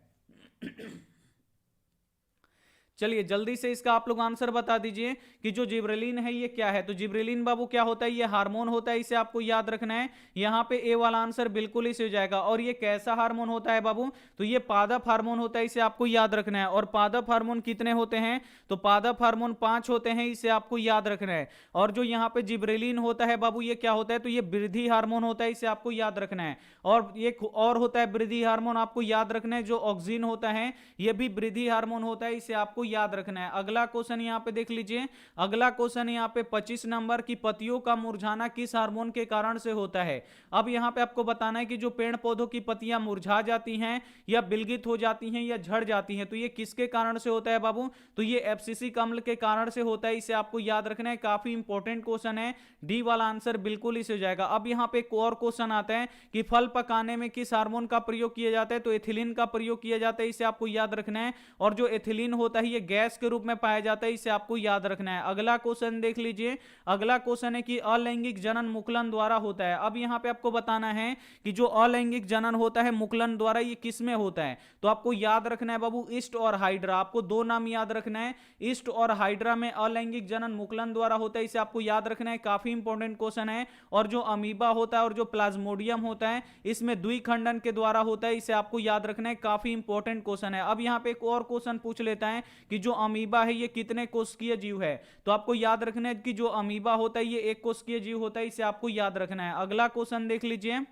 चलिए जल्दी से इसका आप लोग आंसर बता दीजिए कि जो जिब्रेलिन है ये क्या है। तो जिब्रेलिन बाबू क्या होता है, ये हार्मोन होता है। इसे आपको याद रखना है। यहाँ पे ए वाला आंसर बिल्कुल इसे हो जाएगा। और ये कैसा हार्मोन होता है बाबू, तो ये पादप हार्मोन होता है। इसे आपको याद रखना है। और पादप हार्मोन कितने होते हैं, तो पादप हार्मोन 5 होते हैं। इसे आपको याद रखना है। और जो यहाँ पे जिब्रेलिन होता है बाबू, ये क्या होता है, तो ये वृद्धि हार्मोन होता है। इसे आपको याद रखना है। और एक और होता है वृद्धि हार्मोन, आपको याद रखना है, जो ऑक्सिन होता है, ये भी वृद्धि हार्मोन होता है। इसे आपको याद रखना है। अगला क्वेश्चन यहां पे देख लीजिए। अगला क्वेश्चन यहां पे 25 नंबर की, पत्तियों का मुरझाना किस हार्मोन के कारण से होता है। अब यहां पे आपको बताना है कि जो पेड़ पौधों की पत्तियां मुरझा जाती हैं या विलगित हो जाती हैं या झड़ जाती हैं, तो ये किसके कारण से होता है बाबू, तो ये एब्सिसिक अम्ल के कारण से होता है। इसे आपको याद रखना है। काफी इंपॉर्टेंट क्वेश्चन है। डी वाला आंसर बिल्कुल इसे हो जाएगा। अब यहां पे एक और क्वेश्चन आता है कि फल पकाने में किस हार्मोन का प्रयोग किया जाता है, तो एथिलीन का प्रयोग किया जाता है। इसे आपको याद रखना है। और जो एथिलीन होता है ये गैस के रूप में पाया जाता है। इसे आपको याद रखना है। अगला क्वेश्चन देख लीजिए। अगला क्वेश्चन है कि अलैंगिक जनन मुकुलन द्वारा होता है। अब यहां पे आपको बताना है कि जो अलैंगिक जनन होता है मुकुलन द्वारा, ये किस में होता है। तो आपको याद रखना है बाबू, ईस्ट और हाइड्रा। आपको दो नाम याद रखना है। ईस्ट और हाइड्रा में अलैंगिक जनन मुकुलन द्वारा होता है। इसे आपको याद रखना है। काफी इंपॉर्टेंट क्वेश्चन है। और जो अमीबा होता है और जो प्लाज्मोडियम होता है, इसमें द्विखंडन के द्वारा होता है। इसे आपको याद रखना है। काफी इंपॉर्टेंट क्वेश्चन है। अब यहां पे एक और क्वेश्चन पूछ लेता है कि जो अमीबा है ये कितने कोशिकीय जीव है। तो आपको याद रखना है कि जो अमीबा होता है ये एक कोशिकीय जीव होता है। इसे आपको याद रखना है। अगला क्वेश्चन देख लीजिए।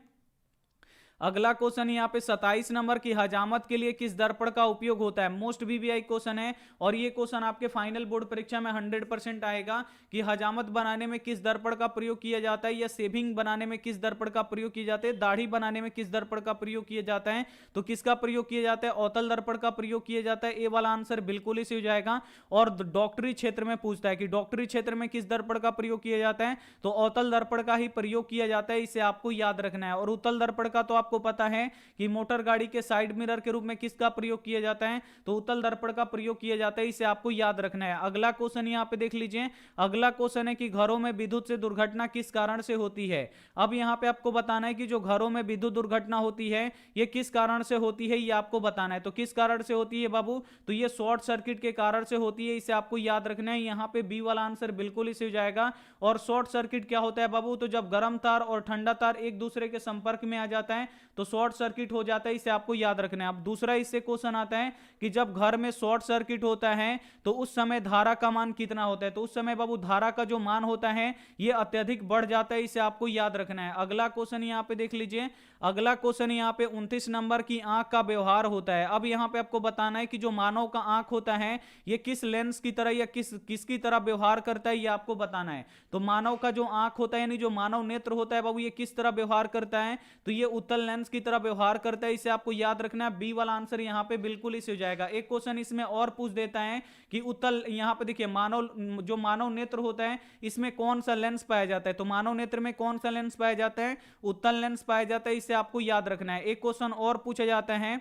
अगला क्वेश्चन यहाँ पे 27 नंबर की, हजामत के लिए किस दर्पण का उपयोग होता है। मोस्ट वीवीआई क्वेश्चन है। और ये क्वेश्चन आपके फाइनल बोर्ड परीक्षा में 100% आएगा कि हजामत बनाने में किस दर्पण का प्रयोग किया जाता है, या सेविंग बनाने में किस दर्पण का प्रयोग किया जाता है, दाढ़ी बनाने में किस दर्पण का प्रयोग किया जाता है। तो किसका प्रयोग किया जाता है, अवतल दर्पण का प्रयोग किया जाता है। ए वाला आंसर बिल्कुल इसी हो जाएगा। और डॉक्टरी क्षेत्र में पूछता है कि डॉक्टरी क्षेत्र में किस दर्पण का प्रयोग किया जाता है, तो अवतल दर्पण का ही प्रयोग किया जाता है। इसे आपको याद रखना है। और उत्तल दर्पण का तो आपको पता है कि मोटर गाड़ी के साइड मिरर के रूप में किसका प्रयोग किया जाता है, तो उत्तल दर्पण का प्रयोग किया जाता है। इसे आपको याद रखना है। अगला क्वेश्चन यहां पे देख लीजिए। अगला क्वेश्चन है कि घरों में विद्युत से दुर्घटना किस कारण से होती है। अब यहां पे आपको बताना है कि जो घरों में विद्युत दुर्घटना होती है ये किस कारण से होती है, ये आपको बताना है। तो किस कारण से होती है बाबू, तो ये शॉर्ट सर्किट के कारण से होती है। इसे आपको याद रखना है। यहां पे बी वाला आंसर बिल्कुल इसे हो जाएगा। और शॉर्ट सर्किट क्या होता है बाबू, तो जब गर्म तार और ठंडा तार एक दूसरे के संपर्क में आ जाता है तो शॉर्ट सर्किट हो जाता है। इसे आपको याद रखना है। अब दूसरा इससे क्वेश्चन आता है कि जब घर में शॉर्ट सर्किट होता है तो उस समय धारा का मान कितना होता है। तो उस समय बाबू धारा का जो मान होता है ये अत्यधिक बढ़ जाता है। इसे आपको याद रखना है। अगला क्वेश्चन यहां पे देख लीजिए। अगला क्वेश्चन यहां पे 29 नंबर की, आंख का व्यवहार होता है। अब यहां पे आपको बताना है कि जो मानव का आंख होता है ये किस लेंस की तरह या किसकी तरह व्यवहार करता है, ये आपको बताना है। तो मानव का जो आंख होता है यानी जो मानव नेत्र होता है बाबू, ये किस तरह व्यवहार करता है, तो ये उत्तल लेंस की तरह व्यवहार करता है, इसे आपको याद रखना है। बी वाला आंसर यहाँ पे बिल्कुल इसे हो जाएगा। एक क्वेश्चन इसमें और पूछ देता है कि उत्तल, यहाँ पे देखिए जो मानव नेत्र होता है इसमें कौन सा लेंस पाया जाता है, तो मानव नेत्र में कौन सा लेंस पाया जाता है, उत्तल लेंस पाया जाता है, इसे आपको याद रखना है। एक क्वेश्चन और पूछा जाता है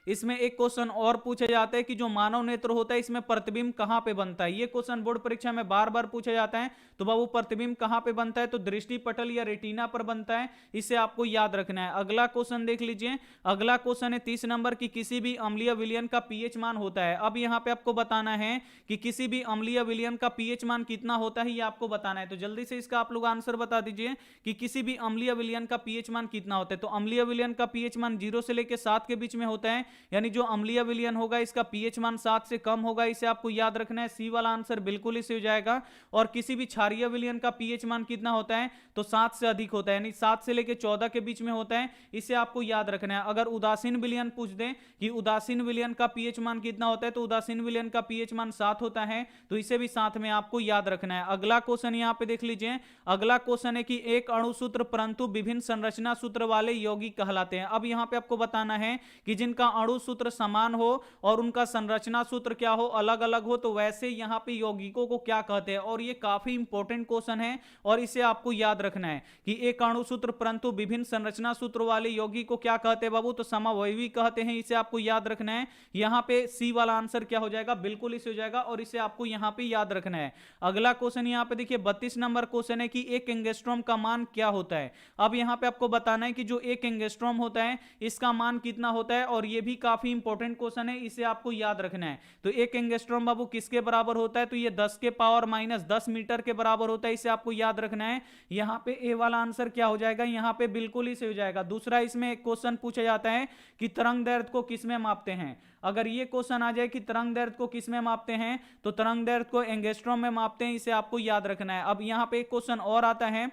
इसमें एक क्वेश्चन और पूछा जाता है कि जो मानव नेत्र होता है इसमें प्रतिबिंब कहां पे बनता है। ये क्वेश्चन बोर्ड परीक्षा में बार बार पूछा जाता है। तो बाबू प्रतिबिंब कहां पे बनता है, तो दृष्टि पटल या रेटिना पर बनता है, इसे आपको याद रखना है। अगला क्वेश्चन देख लीजिए। अगला क्वेश्चन है 30 नंबर की, किसी भी अम्लीय विलयन का पीएच मान होता है। अब यहां पे आपको बताना है कि किसी भी अम्लीय विलयन का पीएच मान कितना होता है, ये आपको बताना है। तो जल्दी से इसका आप लोग आंसर बता दीजिए कि किसी भी अम्लीय विलयन का पीएच मान कितना होता है। तो अम्लीय विलयन का पीएच मान 0 से लेकर 7 के बीच में होता है, यानी जो अम्लीय विलयन होगा इसका पीएच मान 7 से कम होगा, इसे आपको याद रखना है। सी वाला आंसर बिल्कुल इसे हो जाएगा। और किसी भी क्षारीय विलयन का पीएच मान कितना होता है, तो 7 से अधिक होता है, यानी 7 से लेकर 14 के बीच में होता है, इसे आपको याद रखना है। अगर उदासीन विलयन पूछ दें कि उदासीन विलयन का पीएच मान कितना होता है, तो उदासीन विलयन का पीएच मान 7 होता है, तो इसे भी साथ में आपको याद रखना है। अगला क्वेश्चन यहां पे देख लीजिए। अगला क्वेश्चन है कि एक अणु सूत्र परंतु विभिन्न संरचना सूत्र वाले यौगिक कहलाते हैं। अब यहां पे आपको बताना है कि जिनका अणु सूत्र समान हो और उनका संरचना सूत्र क्या हो, अलग अलग हो, तो वैसे यहां पे यौगिकों को क्या कहते हैं। और ये काफी इंपॉर्टेंट क्वेश्चन है और इसे आपको याद रखना है कि एक अणु सूत्र परंतु विभिन्न संरचना सूत्र वाले यौगिक को क्या कहते हैं बाबू, तो समवयवी कहते हैं, इसे आपको याद रखना है। यहां पे सी वाला आंसर क्या हो जाएगा, बिल्कुल इसे हो जाएगा और इसे आपको यहां पे याद रखना है। अगला क्वेश्चन यहां पे देखिए 32 नंबर क्वेश्चन है कि एक एंगस्ट्रॉम का मान क्या होता है। अब यहां पे आपको बताना है कि जो एक एंगस्ट्रॉम होता है इसका मान कितना होता है, और यह भी काफी इंपॉर्टेंट क्वेश्चन है, इसे आपको याद रखना है। तो एक एंगस्ट्रॉम बाबू किसके बराबर होता है, तो ये 10 के पावर माइनस 10 मीटर के बराबर होता है, इसे आपको याद रखना है। यहां पे ए वाला आंसर क्या हो जाएगा, यहां पे बिल्कुल इसे हो जाएगा। दूसरा इसमें एक क्वेश्चन पूछा जाता है कि तरंग दैर्ध्य को किसमें मापते हैं। अगर ये क्वेश्चन आ जाए कि तरंग दैर्ध्य को किसमें मापते हैं, तो तरंग दैर्ध्य को एंगस्ट्रॉम में मापते हैं, इसे आपको याद रखना है। अब यहां पे एक क्वेश्चन और आता है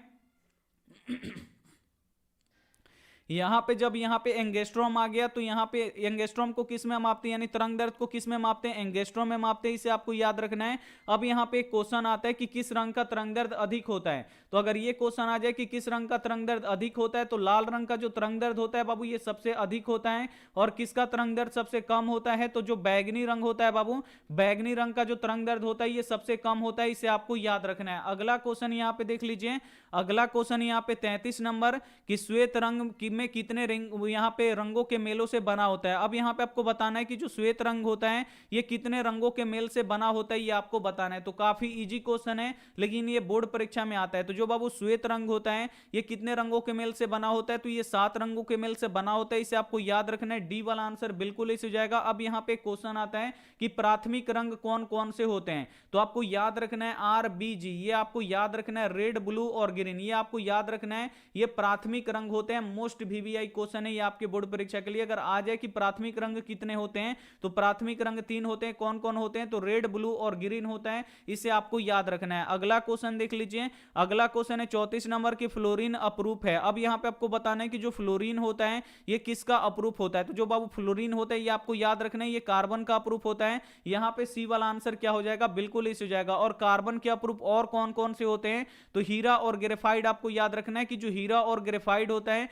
यहां पे जब यहां पे एंगस्ट्रॉम आ गया, तो यहां पे एंगस्ट्रॉम को किस में मापते हैं, यानी तरंग दैर्ध्य को किस में मापते हैं, एंगस्ट्रॉम में मापते हैं, इसे आपको याद रखना है। अब यहां पे एक क्वेश्चन आता है कि किस रंग का तरंग दैर्ध्य अधिक होता है। तो अगर ये क्वेश्चन आ जाए कि किस रंग का तरंग दैर्ध्य अधिक होता है, तो लाल रंग का जो तरंग दैर्ध्य होता है बाबू ये सबसे अधिक होता है। और किसका तरंग दैर्ध्य सबसे कम होता है, तो जो बैगनी रंग होता है बाबू, बैगनी रंग का जो तरंग दैर्ध्य होता है ये सबसे कम होता है, इसे आपको याद रखना है। अगला क्वेश्चन यहां पे देख लीजिए। अगला क्वेश्चन यहां पे 33 नंबर कि श्वेत रंग में कितने यहां पे रंगों के मेलों से बना होता है। अब यहां पे आपको बताना है कि जो श्वेत रंग होता है ये कितने रंगों के मेल से बना होता है, ये आपको बताना है। तो काफी इजी क्वेश्चन है, लेकिन ये बोर्ड परीक्षा में आता है। तो जो बाबू श्वेत रंग होता है ये कितने रंगों के मेल से बना होता है, तो ये 7 रंगों के मेल से बना होता है, इसे आपको याद रखना है। डी वाला आंसर बिल्कुल इसे हो जाएगा। अब यहां पे क्वेश्चन आता है कि प्राथमिक रंग कौन कौन से होते हैं, तो आपको याद रखना है RBG, ये आपको याद रखना है। रेड, ब्लू और ग्रीन, ये आपको याद रखना है, ये प्राथमिक रंग होते हैं। मोस्ट VVI क्वेश्चन है ये आपके बोर्ड परीक्षा के लिए। अगर आ जाए कि प्राथमिक रंग कितने होते हैं, तो प्राथमिक रंग 3 होते हैं। कौन कौन होते हैं, तो रेड, ब्लू और ग्रीन होता है, इसे आपको याद रखना है। अगला क्वेश्चन देख लीजिए। अगला क्वेश्चन है 34 नंबर की, फ्लोरीन अपरूप है। अब यहां पे आपको बताना है कि जो फ्लोरीन होता है ये किसका अपरूप होता है। तो जो बाबू फ्लोरीन होता है ये आपको याद रखना है, ये कार्बन का अपरूप होता है। यहां पे सी वाला आंसर क्या हो जाएगा, बिल्कुल इस हो जाएगा। और कार्बन के अपरूप और कौन कौन से होते हैं, तो हीरा और ग्रेफाइट आपको याद रखना है कि जो हीरा और ग्रेफाइट होता है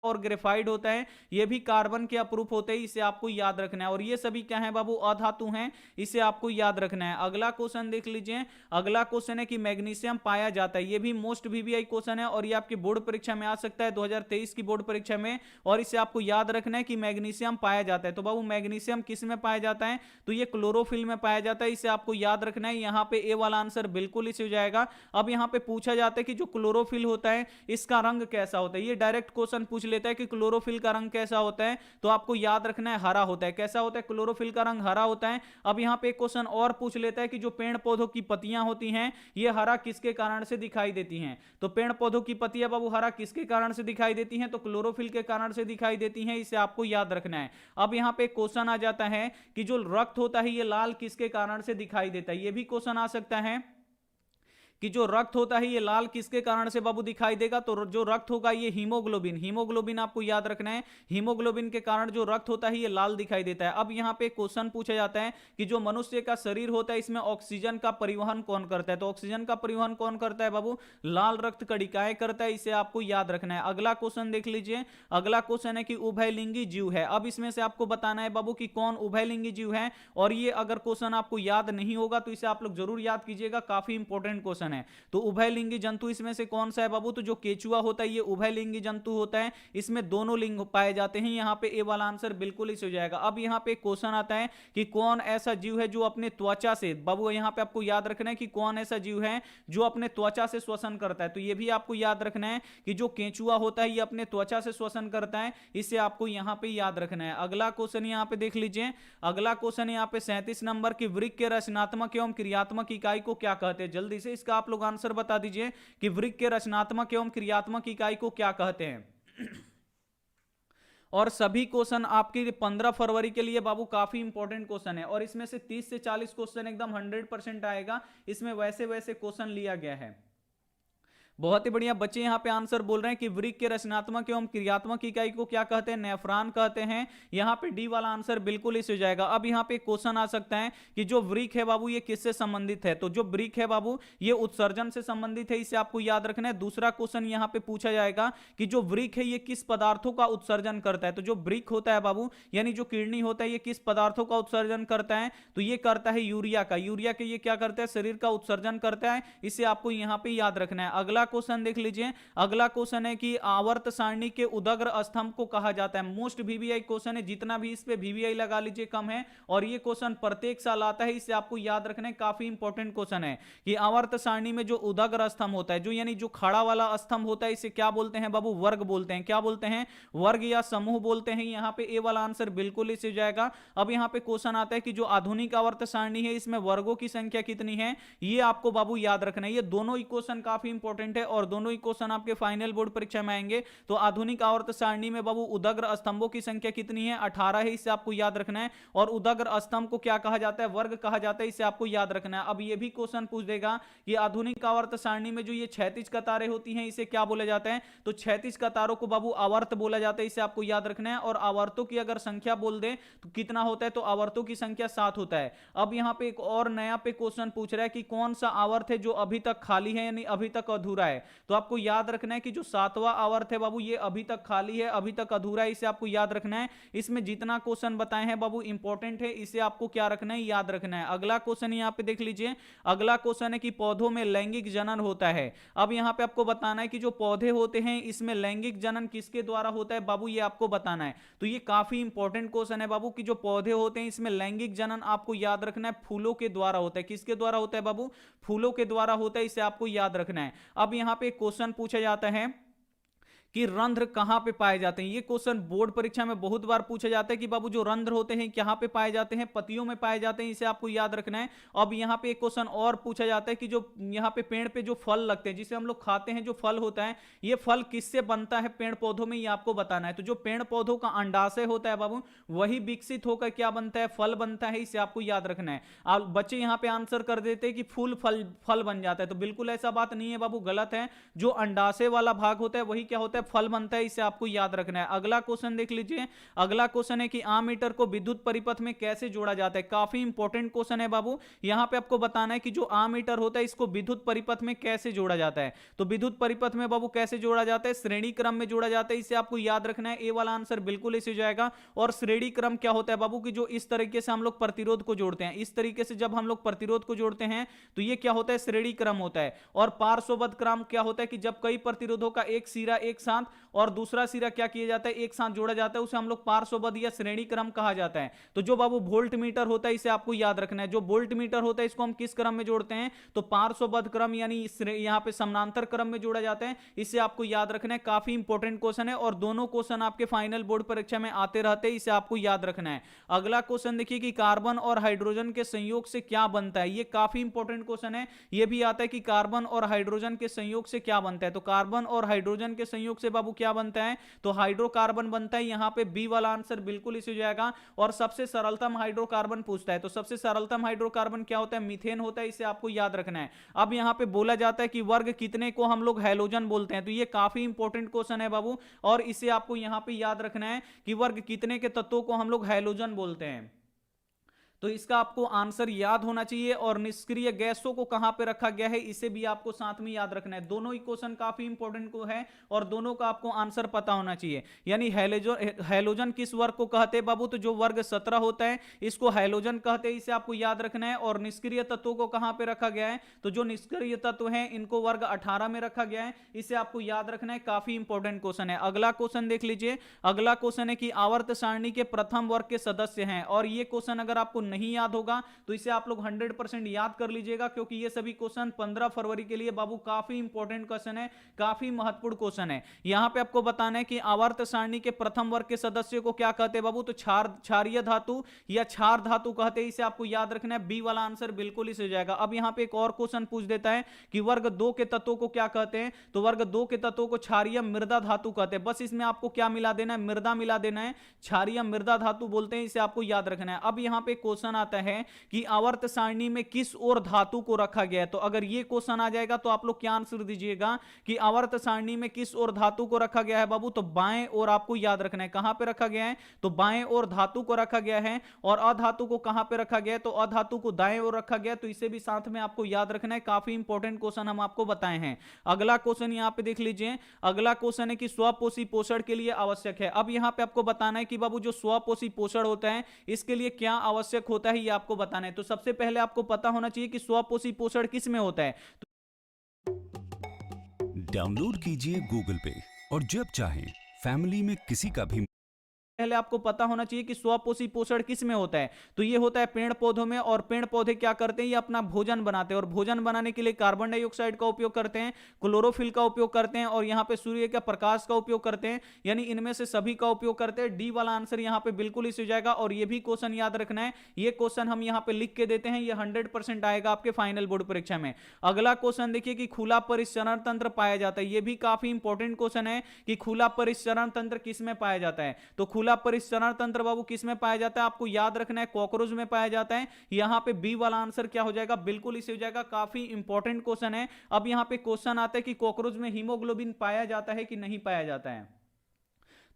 और ग्रेफाइड होता है, ये भी कार्बन के अपरूप होते हैं, इसे आपको याद रखना है। और ये सभी क्या है बाबू, अधातु हैं, इसे आपको याद रखना है। अगला क्वेश्चन देख लीजिए। अगला क्वेश्चन है कि मैग्नीशियम पाया जाता है। ये भी मोस्ट VVI क्वेश्चन है और ये आपकी बोर्ड परीक्षा में आ सकता है 2023 की बोर्ड परीक्षा में। और इसे आपको याद रखना है कि मैग्नीशियम पाया जाता है। तो बाबू मैग्नीशियम किस में पाया जाता है, तो ये क्लोरोफिल में पाया जाता है, इसे आपको याद रखना है। यहाँ पे ए वाला आंसर बिल्कुल इसे हो जाएगा। अब यहाँ पे पूछा जाता है कि जो क्लोरोफिल होता है इसका रंग कैसा होता है, ये डायरेक्ट क्वेश्चन पूछ लेता है कि क्लोरोफिल का रंग कैसा होता है, तो आपको याद रखना है हरा होता है। कैसा होता है, क्लोरोफिल का रंग हरा होता है। अब यहां पे एक क्वेश्चन और पूछ लेता है कि जो पेड़ पौधों की पत्तियां होती हैं ये हरा किसके कारण से दिखाई देती हैं। तो पेड़ पौधों की पत्तियां बाबू हरा किसके कारण से दिखाई देती हैं, तो क्लोरोफिल के कारण से दिखाई देती हैं, इसे आपको याद रखना है। अब यहां पे क्वेश्चन आ जाता है कि जो रक्त होता है ये लाल किसके कारण से दिखाई देता है, ये भी क्वेश्चन आ सकता है कि जो रक्त होता है ये लाल किसके कारण से बाबू दिखाई देगा, तो जो रक्त होगा ये हीमोग्लोबिन, हीमोग्लोबिन आपको याद रखना है, हीमोग्लोबिन के कारण जो रक्त होता है ये लाल दिखाई देता है। अब यहां पे क्वेश्चन पूछा जाता है कि जो मनुष्य का शरीर होता है इसमें ऑक्सीजन का परिवहन कौन करता है, तो ऑक्सीजन का परिवहन कौन करता है बाबू, लाल रक्त कणिकाएं करता है, इसे आपको याद रखना है। अगला क्वेश्चन देख लीजिए, अगला क्वेश्चन है कि उभयलिंगी जीव है। अब इसमें से आपको बताना है बाबू कि कौन उभयलिंगी जीव है, और ये अगर क्वेश्चन आपको याद नहीं होगा तो इसे आप लोग जरूर याद कीजिएगा, काफी इंपॉर्टेंट क्वेश्चन है। तो उभयलिंगी जंतु इसमें से कौन सा है बाबू, तो जो केचुआ होता है ये उभयलिंगी जंतु होता है, इसमें दोनों लिंग पाए जाते हैं। यहां पे ए वाला आंसर बिल्कुल इस हो जाएगा। अब यहां पे क्वेश्चन आता है कि कौन ऐसा जीव है जो अपने त्वचा से, बाबू यहां पे आपको याद रखना है कि कौन ऐसा जीव है जो अपने त्वचा से श्वसन करता है, तो ये भी आपको याद रखना है कि जो केंचुआ होता है ये अपने त्वचा से श्वसन करता है, इसे आपको यहां पे याद रखना है। अगला क्वेश्चन यहां पे देख लीजिए, अगला क्वेश्चन यहां पे 37 नंबर की वृक्क के रचनात्मक एवं क्रियात्मक इकाई को क्या कहते हैं, जल्दी से इसका आप लोग आंसर बता दीजिए कि वृक्क के रचनात्मक एवं क्रियात्मक इकाई को क्या कहते हैं। और सभी क्वेश्चन आपकी 15 फरवरी के लिए बाबू काफी इंपॉर्टेंट क्वेश्चन है, और इसमें से 30 से 40 क्वेश्चन एकदम 100% आएगा, इसमें वैसे वैसे क्वेश्चन लिया गया है। बहुत ही बढ़िया बच्चे यहां पे आंसर बोल रहे हैं कि वृक्क के रचनात्मक एवं क्रियात्मक इकाई को क्या कहते हैं, नेफ्रॉन कहते हैं। यहां पे डी वाला आंसर बिल्कुल इस हो जाएगा। अब यहां पे क्वेश्चन आ सकता है कि जो वृक्क है बाबू ये किससे संबंधित है, तो जो वृक्क है बाबू ये उत्सर्जन से संबंधित है, इसे आपको याद रखना है। दूसरा क्वेश्चन यहां पे पूछा जाएगा कि जो वृक्क है ये किस पदार्थों का उत्सर्जन करता है, तो जो वृक्क होता है बाबू यानी जो किडनी होता है ये किस पदार्थों का उत्सर्जन करता है, तो ये करता है यूरिया का, यूरिया के ये क्या करता है, शरीर का उत्सर्जन करता है, इसे आपको यहां पे याद रखना है। अगला क्वेश्चन देख लीजिए, अगला क्वेश्चन है कि आवर्त सारणी के उदग्र स्तंभ को कहा जाता है। मोस्ट वीवीआई क्वेश्चन है, जितना भी इस पे वीवीआई लगा लीजिए कम है, और ये क्वेश्चन प्रत्येक साल आता है, इसे आपको याद रखना है, काफी इंपॉर्टेंट क्वेश्चन है कि आवर्त सारणी में जो उदग्र स्तंभ होता है, जो यानी जो खड़ा वाला स्तंभ होता है, इसे क्या बोलते हैं बाबू, वर्ग बोलते हैं। क्या बोलते हैं, वर्ग या समूह बोलते हैं। यहां पे ए वाला आंसर बिल्कुल इस हो जाएगा। अब यहां पे क्वेश्चन आता है कि जो आधुनिक आवर्त सारणी है इसमें वर्गों की संख्या कितनी है, ये आपको बाबू याद रखना है। ये दोनों ही क्वेश्चन काफी इंपॉर्टेंट है, और दोनों ही क्वेश्चन आपके फाइनल बोर्ड परीक्षा में आएंगे। तो आधुनिक आवर्त सारणी में बाबू उदग्र स्तंभों की संख्या कितनी है, 18 है, इसे आपको याद रखना है। और उदग्र स्तंभ को क्या कहा जाता है, वर्ग कहा जाता है, इसे आपको याद रखना है। अब ये भी क्वेश्चन पूछ देगा कि आधुनिक आवर्त सारणी में जो ये क्षैतिज कतारें होती हैं इसे क्या बोला जाता है, तो क्षैतिज कतारों को बाबू आवर्त बोला जाता है, इसे आपको याद रखना है। और आवर्तों की अगर संख्या बोल दे तो कितना होता है, तो आवर्तों की संख्या 7 होता है। अब यहां पे एक और नया पे क्वेश्चन पूछ रहा है कि कौन सा आवर्त है जो अभी तक खाली है यानी अभी तक अधूरा है, तो आपको याद रखना है कि जो 7वां आवर्त है बाबू ये अभी तक खाली है, अभी तक अधूरा है, इसे आपको याद रखना है। इसमें जितना क्वेश्चन बताए हैं बाबू इंपॉर्टेंट है, इसे आपको क्या रखना है, याद रखना है। अगला क्वेश्चन यहां पे देख लीजिए, अगला क्वेश्चन है कि पौधों में लैंगिक जनन होता है। अब यहां पे आपको बताना है कि जो पौधे होते हैं इसमें लैंगिक जनन किसके द्वारा होता है बाबू, ये आपको बताना है। तो ये काफी इंपॉर्टेंट क्वेश्चन है बाबू कि जो पौधे होते हैं इसमें लैंगिक जनन आपको याद रखना है, फूलों के द्वारा होता है। किसके द्वारा होता है बाबू, फूलों के द्वारा होता है, इसे आपको याद रखना है। अब यहां पे क्वेश्चन पूछा जाता है कि रंध्र कहां पे पाए जाते हैं। ये क्वेश्चन बोर्ड परीक्षा में बहुत बार पूछा जाता है कि बाबू जो रंध्र होते हैं कहां पे पाए जाते हैं, पतियों में पाए जाते हैं, इसे आपको याद रखना है। अब यहां पे एक क्वेश्चन और पूछा जाता है कि जो यहां पे पेड़ पे जो फल लगते हैं जिसे हम लोग खाते हैं, जो फल होता है ये फल किससे बनता है पेड़ पौधों में, ये आपको बताना है। तो जो पेड़ पौधों का अंडाशय होता है बाबू वही विकसित होकर क्या बनता है, फल बनता है, इसे आपको याद रखना है। आप बच्चे यहां पे आंसर कर देते हैं कि फूल फल बन जाता है, तो बिल्कुल ऐसा बात नहीं है बाबू, गलत है। जो अंडाशय वाला भाग होता है वही क्या होता है, फल बनता है, इसे आपको याद रखना है। अगला क्वेश्चन देख लीजिए, अगला क्वेश्चन है कि आमीटर को विद्युत परिपथ में कैसे जोड़ा जाता है। काफी इंपॉर्टेंट क्वेश्चन है बाबू, यहां पे आपको बताना है कि जो आमीटर होता है इसको विद्युत परिपथ में कैसे जोड़ा जाता है। तो विद्युत परिपथ में बाबू कैसे जोड़ा जाता है, श्रेणी क्रम में जोड़ा जाता है, इसे आपको याद रखना है। ए वाला आंसर बिल्कुल इसे जाएगा। और श्रेणी क्रम क्या होता है बाबू कि जो इस तरीके से हम लोग प्रतिरोध को जोड़ते हैं, इस तरीके से जब हम लोग प्रतिरोध को जोड़ते हैं तो ये क्या होता है, श्रेणी क्रम होता है। और पार्श्वबद्ध क्रम क्या होता है कि जब कई प्रतिरोधों का एक सिरा एक साथ और दूसरा सिरा क्या किया जाता है, एक साथ जोड़ा जाता है, उसे हम लोग पार्श्वबद्ध या श्रेणी क्रम कहा जाता है। तो जो बाबू वोल्ट मीटर होता है इसे आपको याद रखना है। जो वोल्ट मीटर होता है इसको हम किस क्रम में जोड़ते हैं, तो पार्श्वबद्ध क्रम यानी यहां पे समानांतर क्रम में जोड़ा जाता है, इसे आपको याद रखना है। काफी इंपॉर्टेंट क्वेश्चन है और दोनों क्वेश्चन आपके फाइनल बोर्ड परीक्षा में आते रहते हैं, इसे आपको याद रखना है। अगला क्वेश्चन देखिए कि कार्बन और हाइड्रोजन के संयोग से क्या बनता है। ये काफी इंपॉर्टेंट क्वेश्चन है। ये भी आता है कि कार्बन और हाइड्रोजन के संयोग से क्या बनता है। तो कार्बन और हाइड्रोजन के संयोग से बाबू क्या क्या बनता है, तो हाइड्रोकार्बन बनता है। यहाँ पे बी वाला आंसर बिल्कुल इसी हो जाएगा। और सबसे सरलतम हाइड्रोकार्बन पूछता है, तो सबसे सरलतम हाइड्रोकार्बन क्या होता है, मीथेन होता है, इसे आपको याद रखना है। अब यहाँ पे बोला जाता है कि वर्ग कितने को हम लोग हैलोजन बोलते हैं, तो ये काफी इंपॉर्टेंट क्वेश्चन है बाबू, और इसे आपको यहाँ पे याद रखना है कि वर्ग कितने के तत्वों को हम लोग हैलोजन बोलते हैं। तो इसका आपको आंसर याद होना चाहिए। और निष्क्रिय गैसों को कहां पे रखा गया है, इसे भी आपको साथ में याद रखना है। दोनों ही क्वेश्चन काफी इंपॉर्टेंट को है और दोनों का आपको आंसर पता होना चाहिए। यानी हैलोजन किस वर्ग को कहते हैं बाबू, तो जो वर्ग 17 होता है इसको हैलोजन कहते हैं, इसे आपको याद रखना है। और निष्क्रिय तत्वों को कहां पे रखा गया है, तो जो निष्क्रिय तत्व हैं इनको वर्ग 18 में रखा गया है, इसे आपको याद रखना है। काफी इंपॉर्टेंट क्वेश्चन है। अगला क्वेश्चन देख लीजिए। अगला क्वेश्चन है कि आवर्त सारणी के प्रथम वर्ग के सदस्य हैं, और ये क्वेश्चन अगर आपको नहीं याद होगा तो इसे आप लोग 100% याद कर लीजिएगा, क्योंकि ये सभी क्वेश्चन 15 फरवरी के लिए बाबू काफी इंपॉर्टेंट क्वेश्चन है, काफी महत्वपूर्ण क्वेश्चन है। यहां पे आपको बताना है कि आवर्त सारणी के प्रथम वर्ग के सदस्य को क्या कहते हैं बाबू, तो क्षारीय धातु या क्षार धातु कहते हैं, इसे आपको याद रखना है। बी वाला आंसर बिल्कुल इसे हो जाएगा। अब यहां पे एक और क्वेश्चन पूछ देता है कि वर्ग 2 के तत्वों को क्या कहते हैं, तो वर्ग 2 के तत्वों को क्षारीय मृदा धातु कहते हैं। बस इसमें आपको क्या मिला देना है, मृदा मिला देना है, क्षारीय मृदा धातु बोलते हैं, इसे आपको याद रखना है। अब यहां पे क्वेश्चन आता है कि आवर्त सारणी में किस ओर धातु को रखा गया है, तो अगर ये क्वेश्चन आ जाएगा तो आप लोग क्या आंसर दीजिएगा कि आवर्त सारणी में किस ओर धातु को रखा गया है बाबू, तो बाएं ओर आपको याद रखना है। कहां पे रखा गया है, तो बाएं ओर धातु को रखा गया है। और अधातु को कहां पे रखा गया है, तो अधातु को दाएं ओर रखा गया, तो इसे भी साथ में आपको याद रखना है। काफी इंपॉर्टेंट क्वेश्चन हम आपको बताए हैं। अगला क्वेश्चन यहां पे देख लीजिए। अगला क्वेश्चन है कि स्वपोषी पोषण के लिए आवश्यक है। अब यहां पे आपको बताना है कि बाबू जो स्वपोषी पोषण होता है इसके लिए क्या आवश्यक होता है, ये आपको बताना है। तो सबसे पहले आपको पता होना चाहिए कि स्वपोषी पोषण किस में होता है। डाउनलोड कीजिए गूगल पे और जब चाहें फैमिली में किसी का भी पहले आपको पता होना चाहिए कि स्वपोषी पोषण किस में होता है, तो ये होता है पेड़ पौधों में। और पेड़ पौधे क्या करते हैं, ये अपना भोजन बनाते हैं, और भोजन बनाने के लिए कार्बन डाइऑक्साइड का उपयोग करते हैं, क्लोरोफिल का उपयोग करते हैं, और यहाँ पे सूर्य का प्रकाश का उपयोग करते हैं। यानी इनमें से सभी का उपयोग करते हैं। डी वाला आंसर यहाँ पे बिल्कुल इस हो जाएगा। और ये भी क्वेश्चन याद रखना है, ये क्वेश्चन हम यहाँ पे लिख के देते हैं, ये 100% आएगा आपके फाइनल बोर्ड परीक्षा में। अगला क्वेश्चन देखिए कि खुला परिसरण तंत्र पाया जाता है। ये भी काफी इंपॉर्टेंट क्वेश्चन है कि खुला परिसरण तंत्र किस में पाया जाता है, तो खुला परिसरण तंत्र बाबू किस में पाया जाता है, आपको याद रखना है, कॉकरोच में पाया जाता है। यहां पे बी वाला आंसर क्या हो जाएगा, बिल्कुल इसे हो जाएगा। काफी इंपॉर्टेंट क्वेश्चन है। अब यहां पे क्वेश्चन आता है कि कॉकरोच में हीमोग्लोबिन पाया जाता है कि नहीं पाया जाता है।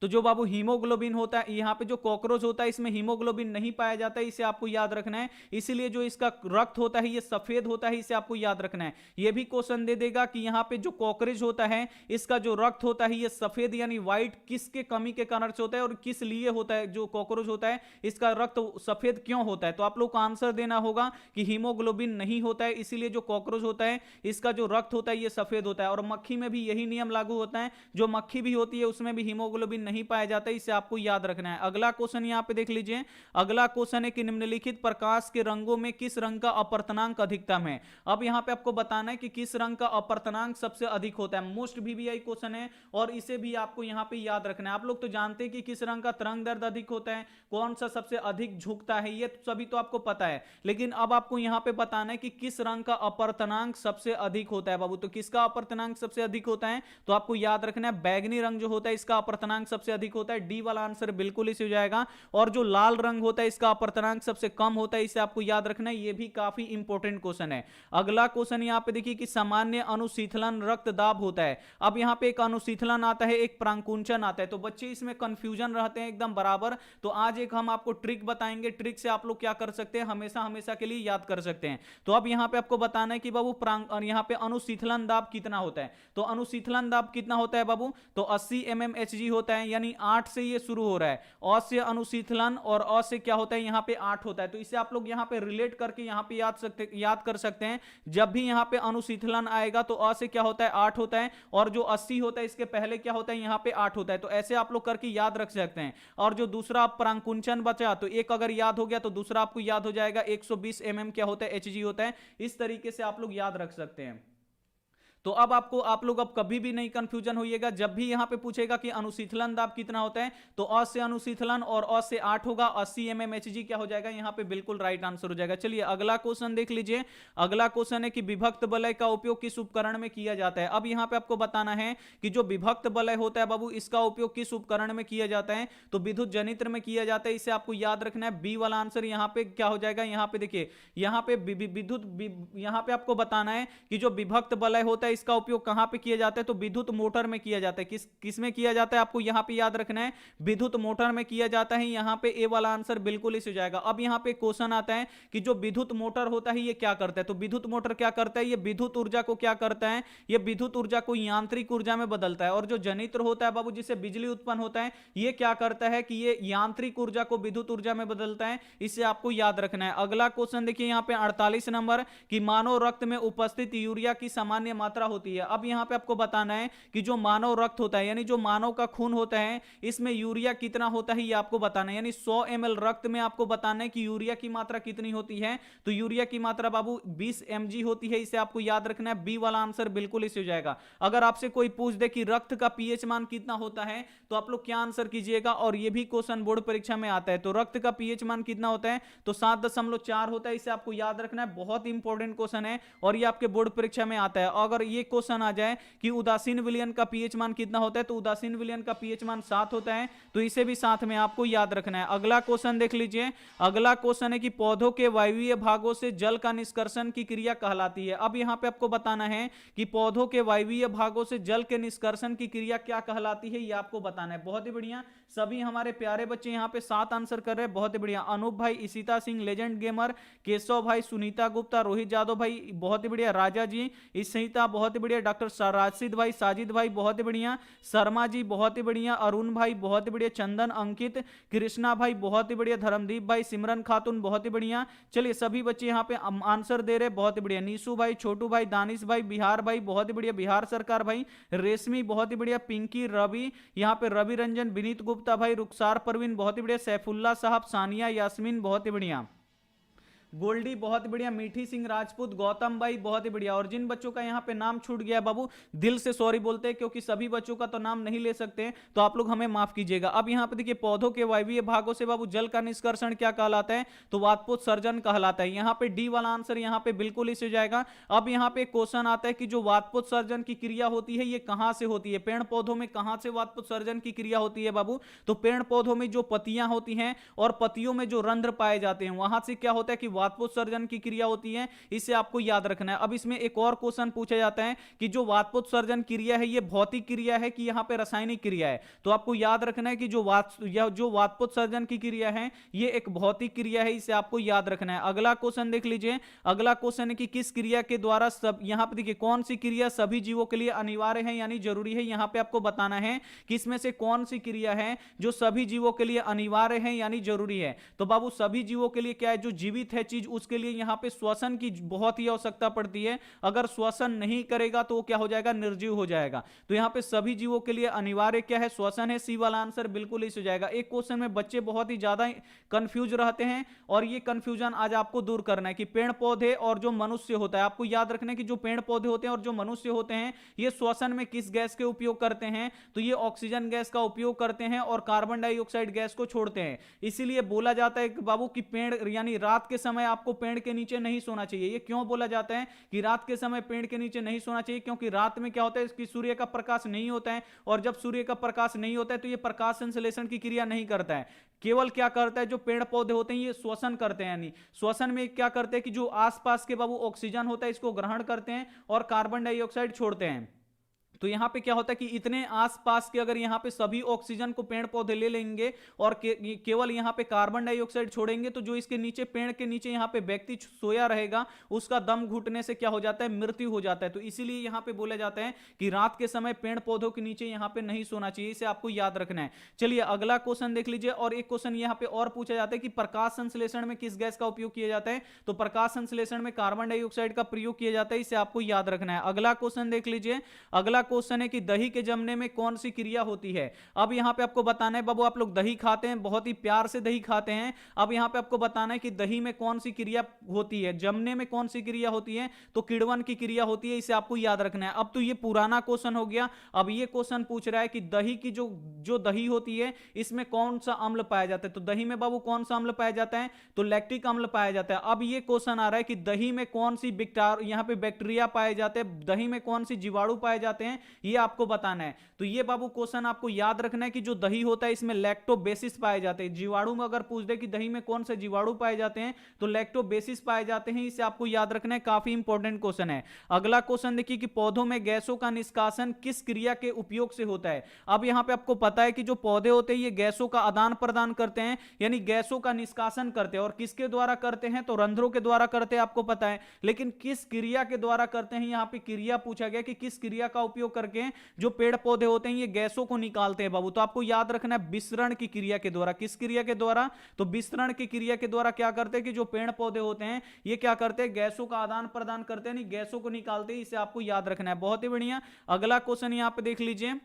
तो जो बाबू हीमोग्लोबिन होता है, यहाँ पे जो कॉकरोच होता है इसमें हीमोग्लोबिन नहीं पाया जाता है, इसे आपको याद रखना है। इसीलिए जो इसका रक्त होता है ये सफेद होता है, इसे आपको याद रखना है। ये भी क्वेश्चन दे देगा कि यहाँ पे जो कॉकरोच होता है इसका जो रक्त होता है ये सफेद यानी व्हाइट किसके कमी के कारण से होता है और किस लिए होता है, जो कॉकरोच होता है इसका रक्त सफेद क्यों होता है। तो आप लोग को आंसर देना होगा कि हीमोग्लोबिन नहीं होता है, इसीलिए जो कॉकरोच होता है इसका जो रक्त होता है ये सफेद होता है। और मक्खी में भी यही नियम लागू होता है, जो मक्खी भी होती है उसमें भी हीमोग्लोबिन नहीं पाया जाता है, इसे आपको याद रखना है। अगला क्वेश्चन यहां पे देख लीजिए। अगला क्वेश्चन है कि निम्नलिखित प्रकाश के रंगों में किस रंग का अपर्तनांक अधिकतम है। अब यहां पे आपको बताना है कि किस रंग का अपर्तनांक सबसे अधिक होता है। मोस्ट वीवीआई क्वेश्चन है और इसे भी आपको यहां पे याद रखना है। आप लोग तो जानते हैं कि किस रंग का तरंग दैर्ध्य अधिक होता है, कौन सा सबसे अधिक झुकता है, ये सभी तो आपको पता है। लेकिन अब आपको यहां पे बताना है कि किस रंग का अपर्तनांक सबसे अधिक होता है बाबू। तो किसका अपर्तनांक सबसे अधिक होता है, तो आपको याद रखना है बैगनी रंग जो होता है इसका अपर्तनांक सबसे अधिक होता है। डी वाला आंसर बिल्कुल इसी हो जाएगा। और जो लाल रंग होता है इसका अपर्तनांक सबसे कम होता है, इसे आपको याद रखना है। यह भी काफी इंपॉर्टेंट क्वेश्चन है। अगला क्वेश्चन यहां पे देखिए कि सामान्य अनुशीतलन रक्तदाब होता है। अब यहां पे एक अनुशीतलन आता है, एक प्रांकुंचन आता है, तो बच्चे इसमें कंफ्यूजन रहते हैं एकदम बराबर। तो आज एक हम आपको ट्रिक बताएंगे, ट्रिक से आप लोग क्या कर सकते हैं, हमेशा हमेशा के लिए याद कर सकते हैं। तो अब यहां पे आपको बताना है कि बाबू यहां पे अनुशीतलन दाब कितना होता है। तो अनुशीतलन दाब कितना होता है बाबू, तो 80 mmHg होता है, यानी 8 से ये शुरू हो रहा है। अ से अनुशीतलन और अ से क्या होता है, यहां पे 8 होता है। तो इसे आप लोग यहां पे रिलेट करके यहां पे याद कर सकते हैं। जब भी यहां पे अनुशीतलन आएगा तो अ से क्या होता है 8 होता है, और जो 80 होता है इसके पहले क्या होता है, यहां पे 8 होता है। तो ऐसे आप लोग करके याद रख सकते हैं। और जो दूसरा प्रांकुंचन बचा, तो एक अगर याद हो गया तो दूसरा आपको याद हो जाएगा 120 mm क्या होता है, Hg होता है। इस तरीके से आप लोग याद रख सकते हैं। तो अब आपको आप लोग अब कभी भी नहीं कंफ्यूजन होइएगा, जब भी यहां पे पूछेगा कि अनुशीतलन दाब कितना होता है तो अ से अनुशीतलन और अ से 8 होगा, 80 mmHg क्या हो जाएगा यहां पे बिल्कुल राइट आंसर हो जाएगा। चलिए अगला क्वेश्चन देख लीजिए। अगला क्वेश्चन है कि विभक्त वलय का उपयोग किस उपकरण में किया जाता है। अब यहां पे आपको बताना है कि जो विभक्त वलय होता है बाबू इसका उपयोग किस उपकरण में किया जाता है, तो विद्युत जनित्र में किया जाता है। इसे आपको याद रखना है। बी वाला आंसर यहां पे क्या हो जाएगा, यहां पे देखिए यहां पे विद्युत यहां पे आपको बताना है कि जो विभक्त वलय होता है इसका उपयोग कहां पे किया जाता है, तो विद्युत मोटर में किया जाता है। किस में किया जाता है आपको यहां पे याद रखना है, विद्युत मोटर में किया जाता है। यहां पे ए वाला आंसर बिल्कुल इस हो जाएगा। अब यहां पे क्वेश्चन आता है कि जो विद्युत मोटर होता है ये क्या करता है, तो विद्युत मोटर क्या करता है, ये विद्युत ऊर्जा को क्या करता है, ये विद्युत ऊर्जा को यांत्रिक ऊर्जा में बदलता है। और जो जनित्र होता है बाबू जिससे बिजली उत्पन्न होता है ये क्या करता है कि ये यांत्रिक ऊर्जा को विद्युत ऊर्जा में बदलता है। इसे आपको याद रखना है। अगला क्वेश्चन देखिए यहां पे 48 नंबर कि मानव रक्त में उपस्थित यूरिया की सामान्य मात्रा होती है। अब यहां पे आपको बताना है कि जो मानव रक्त होता है यानी जो मानव का खून होता है इसमें यूरिया कितना होता है ये आपको बताना है। यानी 100 ml रक्त में आपको बताना है कि यूरिया की मात्रा कितनी होती है, तो यूरिया की मात्रा बाबू 20 mg होती है। इसे आपको याद रखना है। बी वाला आंसर बिल्कुल इसे हो जाएगा। अगर आपसे कोई पूछ दे कि रक्त का पीएच मान कितना होता है तो आप लोग क्या आंसर कीजिएगा, और ये भी क्वेश्चन बोर्ड परीक्षा में आता है। तो रक्त का पीएच मान कितना होता है, तो 7.4 होता है। इसे आपको याद रखना है। बहुत इंपॉर्टेंट क्वेश्चन है और ये आपके बोर्ड परीक्षा में आता है। अगर ये क्वेश्चन आ जाए कि उदासीन विलयन का पीएच मान कितना होता है, तो उदासीन विलयन का पीएच मान 7 होता है। तो इसे भी साथ में आपको याद रखना है। अगला क्वेश्चन देख लीजिए। अगला क्वेश्चन है कि पौधों के वायवीय भागों से जल का निष्कर्षण की क्रिया कहलाती है। अब यहां पे आपको बताना है कि पौधों के वायवीय भागों से जल के निष्कर्षण की क्रिया क्या कहलाती है, ये आपको बताना है। बहुत ही बढ़िया, सभी हमारे प्यारे बच्चे यहां पे 7 आंसर कर रहे हैं। बहुत ही बढ़िया। अनूप भाई, इशिता सिंह लेजेंड गेमर, केशव भाई, सुनीता गुप्ता, रोहित यादव भाई बहुत ही बढ़िया, राजा जी, इशिता बहुत ही बढ़िया, डॉक्टर राशिद भाई, साजिद भाई बहुत ही बढ़िया, शर्मा जी बहुत ही बढ़िया, अरुण भाई बहुत ही बढ़िया, चंदन, अंकित, कृष्णा भाई बहुत ही बढ़िया, धर्मदीप भाई, सिमरन खातून बहुत ही बढ़िया। चलिए सभी बच्चे यहाँ पे आंसर दे रहे, बहुत ही बढ़िया। नीशू भाई, छोटू भाई, दानिश भाई, बिहार भाई बहुत ही बढ़िया, बिहार सरकार भाई, रेशमी बहुत ही बढ़िया, पिंकी, रवि यहाँ पे, रवि रंजन, विनीत गुप्ता भाई, रुखसार परवीन बहुत ही बढ़िया, सैफुल्ला साहब, सानिया यास्मीन बहुत ही बढ़िया, गोल्डी बहुत बढ़िया, मीठी सिंह राजपूत, गौतम भाई बहुत ही बढ़िया। और जिन बच्चों का यहाँ पे नाम छूट गया बाबू दिल से सॉरी बोलते हैं क्योंकि सभी बच्चों का तो नाम नहीं ले सकते, तो आप लोग हमें माफ कीजिएगा। अब यहाँ पे देखिए पौधों के वायवीय भागों से बाबू जल का निष्कर्षण क्या कहलाता है, तो वातपोत्सर्जन कहलाता है। यहाँ पे डी वाला आंसर यहाँ पे बिल्कुल इस हो जाएगा। अब यहाँ पे क्वेश्चन आता है कि जो वातपोत्सर्जन की क्रिया होती है ये कहां से होती है, पेड़ पौधों में कहां से वातपोत्सर्जन की क्रिया होती है बाबू, तो पेड़ पौधों में जो पत्तियां होती हैं और पत्तियों में जो रंध्र पाए जाते हैं वहां से क्या होता है कि वातपोत्सर्जन की क्रिया होती है। इसे आपको याद रखना है। अब इसमें एक और क्वेश्चन पूछा जाता है कि जो वातपोत्सर्जन क्रिया है ये भौतिक क्रिया है कि यहां पे रासायनिक क्रिया है, तो आपको याद रखना है कि जो वातपोत्सर्जन की क्रिया है ये एक भौतिक क्रिया है। इसे आपको याद रखना है। अगला क्वेश्चन देख लीजिए। अगला क्वेश्चन है कि किस क्रिया के द्वारा सब, यहां पे देखिए कौन सी क्रिया सभी जीवों के लिए अनिवार्य है यानी जरूरी है, यहां पे आपको बताना है कि इसमें से कौन सी क्रिया है जो सभी जीवों के लिए अनिवार्य है यानी जरूरी है। तो बाबू सभी जीवों के लिए क्या है, जो जीवित है चीज उसके लिए यहां पे श्वसन की बहुत ही आवश्यक्ता पड़ती है। अगर श्वसन नहीं करेगा तो वो क्या हो जाएगा, निर्जीव हो जाएगा। तो यहां पे सभी जीवों के लिए अनिवार्य क्या है, श्वसन है। सी वाला आंसर बिल्कुल इस हो जाएगा। एक क्वेश्चन में बच्चे बहुत ही ज्यादा कंफ्यूज रहते हैं और ये कंफ्यूजन आज आपको दूर करना है कि पेड़ पौधे और जो मनुष्य होता है, आपको याद रखना है कि जो पेड़ पौधे होते हैं और जो मनुष्य होते हैं ये श्वसन में किस गैस के उपयोग करते हैं, तो ये ऑक्सीजन गैस का उपयोग करते हैं और कार्बन डाइऑक्साइड गैस को छोड़ते हैं। इसीलिए बोला जाता है बाबू कि पेड़ यानी रात के समय आपको पेड़ के नीचे नहीं सोना चाहिए। ये क्यों बोला जाता है कि रात के समय पेड़ के नीचे नहीं सोना चाहिए, क्योंकि रात में क्या होता है कि सूर्य का प्रकाश नहीं होता है और जब सूर्य का प्रकाश नहीं होता है तो ये प्रकाश संश्लेषण की क्रिया नहीं करता है, केवल क्या करता है जो पेड़ पौधे होते हैं ये श्वसन करते हैं। यानी श्वसन में क्या करते हैं कि जो आसपास के बाबू ऑक्सीजन होता है इसको ग्रहण करते हैं और कार्बन डाइऑक्साइड छोड़ते हैं। तो यहां पे क्या होता है कि इतने आसपास के अगर यहां पे सभी ऑक्सीजन को पेड़ पौधे ले लेंगे और केवल यहां पे कार्बन डाइऑक्साइड छोड़ेंगे तो जो इसके नीचे पेड़ के नीचे यहां पे व्यक्ति सोया रहेगा उसका दम घुटने से क्या हो जाता है, मृत्यु हो जाता है। तो इसीलिए यहां पे बोला जाता है कि रात के समय पेड़ पौधों के नीचे यहां पे नहीं सोना चाहिए। इसे आपको याद रखना है। चलिए अगला क्वेश्चन देख लीजिए। और एक क्वेश्चन यहां पे और पूछा जाता है कि प्रकाश संश्लेषण में किस गैस का उपयोग किया जाता है, तो प्रकाश संश्लेषण में कार्बन डाइऑक्साइड का प्रयोग किया जाता है। इसे आपको याद रखना है। अगला क्वेश्चन देख लीजिए। अगला क्वेश्चन है कि दही के जमने में कौन सी क्रिया होती है। अब यहां पे आपको बताना है बाबू, आप लोग दही खाते हैं, बहुत ही प्यार से दही खाते हैं। अब यहां पे आपको बताना है कि दही में कौन सी क्रिया होती है, जमने में कौन सी क्रिया होती है, तो किण्वन की क्रिया होती है, इसे आपको याद रखना है। अब तो ये पुराना क्वेश्चन हो गया। अब ये क्वेश्चन पूछ रहा है कि दही की जो दही होती है इसमें कौन सा अम्ल पाया जाता है। तो दही में बाबू कौन सा अम्ल पाया जाता है, तो लैक्टिक अम्ल पाया जाता है। अब ये क्वेश्चन आ रहा है कि दही में कौन सी यहां पे बैक्टीरिया पाए जाते हैं, दही में कौन सी जीवाणु पाए जाते हैं, ये आपको बताना है। तो ये बाबू क्वेश्चन आपको याद रखना है कि जो दही होता है इसमें लैक्टोबेसिस पाए जाते हैं। जीवाणु में अगर पूछ दे कि दही में कौन से जीवाणु पाए जाते हैं, तो लैक्टोबेसिस पाए जाते हैं, इसे आपको याद रखना है। काफी इंपॉर्टेंट क्वेश्चन है। अगला क्वेश्चन देखिए कि पौधों में गैसों का निष्कासन किस क्रिया के उपयोग से होता है। अब यहां पे आपको पता है कि जो पौधे होते हैं ये गैसों का आदान प्रदान करते हैं, यानी गैसों का निष्कासन करते हैं। और किसके द्वारा करते हैं, तो रंध्रों के द्वारा करते हैं, आपको पता है। लेकिन किस क्रिया के द्वारा करते हैं, यहां पे क्रिया पूछा गया कि किस क्रिया का उपयोग करके जो पेड़ पौधे होते हैं ये गैसों को निकालते हैं बाबू। तो आपको याद रखना है विसरण की क्रिया के द्वारा। किस क्रिया के द्वारा, तो विसरण की क्रिया के द्वारा क्या करते हैं कि जो पेड़ पौधे होते हैं ये क्या करते हैं, गैसों का आदान प्रदान करते हैं, नहीं गैसों को निकालते हैं। इसे आपको याद रखना है। बहुत ही बढ़िया। अगला क्वेश्चन यहां पे देख लीजिए।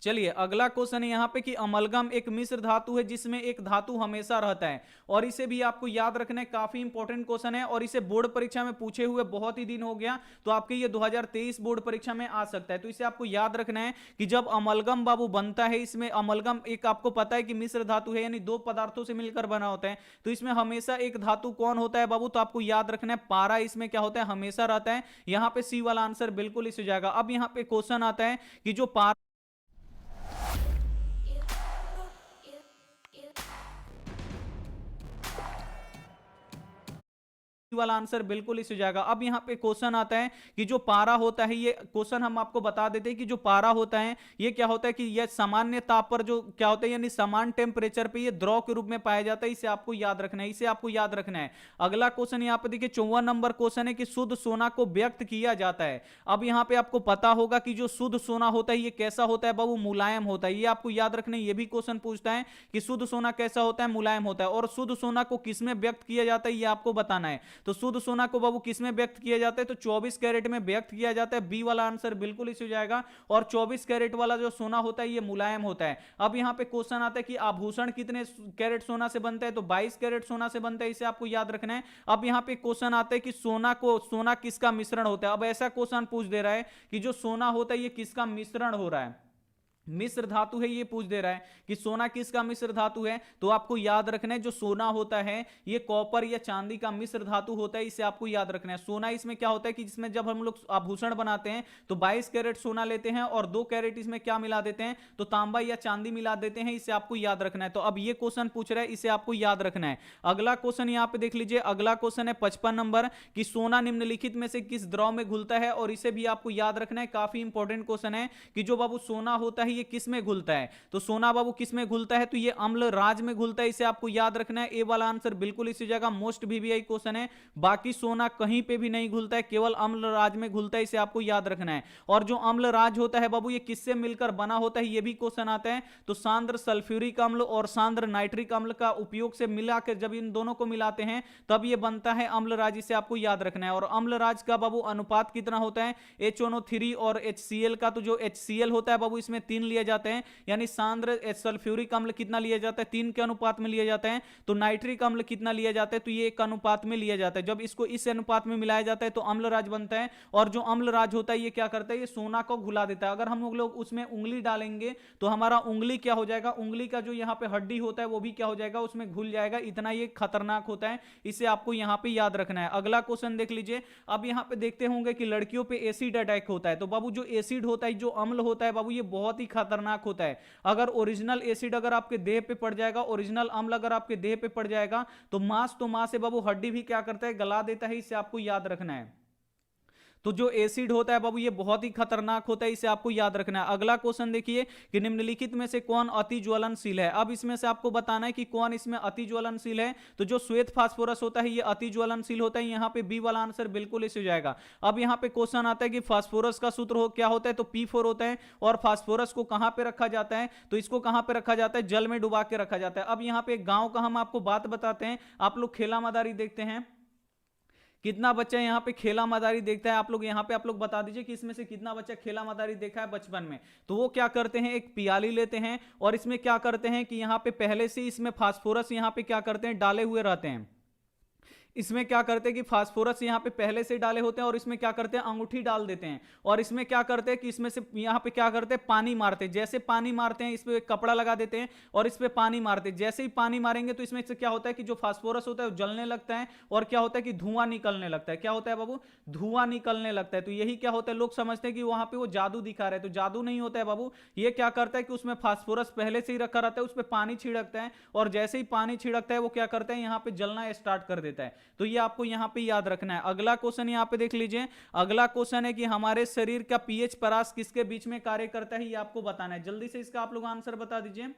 चलिए अगला क्वेश्चन है यहां पे कि अमलगम एक मिश्र धातु है जिसमें एक धातु हमेशा रहता है, और इसे भी आपको याद रखना है। काफी इंपॉर्टेंट क्वेश्चन है और इसे बोर्ड परीक्षा में पूछे हुए बहुत ही दिन हो गया, तो आपके ये 2023 बोर्ड परीक्षा में आ सकता है। तो इसे आपको याद रखना है कि जब अमलगम बाबू बनता है, इसमें अमलगम एक आपको पता है कि मिश्र धातु है, यानी दो पदार्थों से मिलकर बना होता है। तो इसमें हमेशा एक धातु कौन होता है बाबू, तो आपको याद रखना है पारा इसमें क्या होता है, हमेशा रहता है। यहां पे सी वाला आंसर बिल्कुल इस हो जाएगा। अब यहां पे क्वेश्चन आता है कि जो पारा वाला आंसर बिल्कुल इस हो जाएगा। अब यहां पे क्वेश्चन आता है कि जो पारा होता है, ये क्वेश्चन हम आपको बता देते हैं कि जो पारा होता है ये क्या होता है कि यह सामान्य ताप पर जो क्या होता है, यानी समान टेम्परेचर पे ये द्रव के रूप में पाया जाता है। इसे आपको याद रखना है, इसे आपको याद रखना है। अगला क्वेश्चन यहां पे देखिए 54 नंबर क्वेश्चन है कि शुद्ध सोना को व्यक्त किया जाता है। अब यहां पे आपको पता होगा कि जो शुद्ध सोना होता है ये कैसा होता है बाबू, मुलायम होता है। ये आपको याद रखना है। ये भी क्वेश्चन पूछता है कि शुद्ध सोना कैसा होता है, मुलायम होता है। और शुद्ध सोना को किसमें व्यक्त किया जाता है ये आपको बताना है। तो शुद्ध सोना को बाबू किसमें व्यक्त किया जाता है, तो 24 कैरेट में व्यक्त किया जाता है। बी वाला आंसर बिल्कुल इस हो जाएगा। और 24 कैरेट वाला जो सोना होता है ये मुलायम होता है। अब यहां पे क्वेश्चन आता है कि आभूषण कितने कैरेट सोना से बनता है, तो 22 कैरेट सोना से बनता है। इसे आपको याद रखना है। अब यहां पे क्वेश्चन आता है कि सोना किसका मिश्रण होता है। अब ऐसा क्वेश्चन पूछ दे रहा है कि जो सोना होता है ये किसका मिश्रण हो रहा है, मिश्र धातु है, ये पूछ दे रहा है कि सोना किसका मिश्र धातु है। तो आपको याद रखना है जो सोना होता है ये कॉपर या चांदी का मिश्र धातु होता है। इसे आपको याद रखना है। सोना इसमें क्या होता है कि जिसमें जब हम लोग आभूषण बनाते हैं तो 22 कैरेट सोना लेते हैं और 2 कैरेट इसमें क्या मिला देते हैं, तो तांबा या चांदी मिला देते हैं। इसे आपको याद रखना है। तो अब ये क्वेश्चन पूछ रहा है, इसे आपको याद रखना है। अगला क्वेश्चन यहां पे देख लीजिए। अगला क्वेश्चन है 55 नंबर कि सोना निम्नलिखित में से किस द्रव में घुलता है, और इसे भी आपको याद रखना है। काफी इंपॉर्टेंट क्वेश्चन है कि जो बाबू सोना होता है ये किस में घुलता है। तो सोना बाबू किस में घुलता है, तो ये अम्ल राज में घुलता है। इसे आपको याद रखना है। ए वाला आंसर बिल्कुल इसी जगह। मोस्ट वीवीआई क्वेश्चन है। बाकी सोना कहीं पे भी नहीं घुलता है, केवल अम्ल राज में घुलता है। इसे आपको याद रखना है। और जो अम्ल राज होता है बाबू ये किससे मिलकर बना होता है, ये भी क्वेश्चन आता है। तो सांद्र सल्फ्यूरिक अम्ल और सांद्र नाइट्रिक अम्ल का उपयोग से मिलाकर जब इन दोनों को मिलाते हैं तब ये बनता है अम्ल राज। इसे आपको याद रखना है। और अम्ल राज का बाबू अनुपात कितना होता है, HNO3 और HCl का। तो जो HCl होता है बाबू इसमें 3 लिए जाते हैं, यानी सांद्र सल्फ्यूरिक अम्ल कितना लिया जाता है, 3 के अनुपात में लिया जाता है। तो नाइट्रिक अम्ल कितना लिया जाता है, तो ये 1 अनुपात में लिया जाता है। जब इसको इस अनुपात में मिलाया जाता है तो अम्लराज बनता है। और जो अम्लराज होता है ये क्या करता है, ये सोना को घुला देता है। अगर हम लोग उसमें उंगली डालेंगे तो हमारा उंगली क्या हो जाएगा, उंगली का जो यहाँ पे हड्डी होता है वो भी क्या हो जाएगा, उसमें घुल जाएगा। इतना ये खतरनाक होता है। इसे आपको यहाँ पे याद रखना है। अगला क्वेश्चन देख लीजिए। अब यहाँ पे देखते होंगे कि लड़कियों पे एसिड अटैक होता है। तो बाबू जो एसिड होता है, जो अम्ल होता है बाबू, ये बहुत ही खतरनाक होता है। अगर ओरिजिनल एसिड अगर आपके देह पे पड़ जाएगा, ओरिजिनल अम्ल अगर आपके देह पे पड़ जाएगा तो मांस से बाबू हड्डी भी क्या करता है, गला देता है। इसे आपको याद रखना है। तो जो एसिड होता है बाबू ये बहुत ही खतरनाक होता है। इसे आपको याद रखना है। अगला क्वेश्चन देखिए कि निम्नलिखित में से कौन अति ज्वलनशील है। अब इसमें से आपको बताना है कि कौन इसमें अति ज्वलनशील है। तो जो श्वेत फास्फोरस होता है ये अति ज्वलनशील होता है। यहाँ पे बी वाला आंसर बिल्कुल इस हो जाएगा। अब यहाँ पे क्वेश्चन आता है कि फास्फोरस का सूत्र क्या होता है, तो P4 होता है। और फास्फोरस को कहां पे रखा जाता है, तो इसको कहां पे रखा जाता है, जल में डुबा के रखा जाता है। अब यहाँ पे एक गांव का हम आपको बात बताते हैं। आप लोग खेला मदारी देखते हैं, कितना बच्चा यहाँ पे खेला मदारी देखता है? आप लोग यहाँ पे आप लोग बता दीजिए कि इसमें से कितना बच्चा खेला मदारी देखा है बचपन में। तो वो क्या करते हैं, एक पियाली लेते हैं और इसमें क्या करते हैं कि यहाँ पे पहले से इसमें फास्फोरस यहाँ पे क्या करते हैं, डाले हुए रहते हैं। इसमें क्या करते हैं कि फास्फोरस यहाँ पे पहले से डाले होते हैं और इसमें क्या करते हैं, अंगूठी डाल देते हैं और इसमें क्या करते हैं कि इसमें से यहाँ पे क्या करते हैं, पानी मारते हैं। जैसे पानी मारते हैं इस पे एक कपड़ा लगा देते हैं और इस पे पानी मारते हैं। जैसे ही पानी मारेंगे तो इसमें से क्या होता है कि जो फास्फोरस होता है वो जलने लगता है और क्या होता है कि धुआं निकलने लगता है। क्या होता है बाबू, धुआं निकलने लगता है। तो यही क्या होता है, लोग समझते हैं कि वहां पे वो जादू दिखा रहे हैं, तो जादू नहीं होता है बाबू। ये क्या करता है कि उसमें फास्फोरस पहले से ही रखा रहता है, उस पर पानी छिड़कता है और जैसे ही पानी छिड़कता है वो क्या करता है, यहाँ पे जलना स्टार्ट कर देता है। तो ये आपको यहाँ पे याद रखना है। अगला क्वेश्चन यहाँ पे देख लीजिए। अगला क्वेश्चन है कि हमारे शरीर का पीएच परास किसके बीच में कार्य करता है, ये आपको बताना है। जल्दी से इसका आप लोग आंसर बता दीजिए।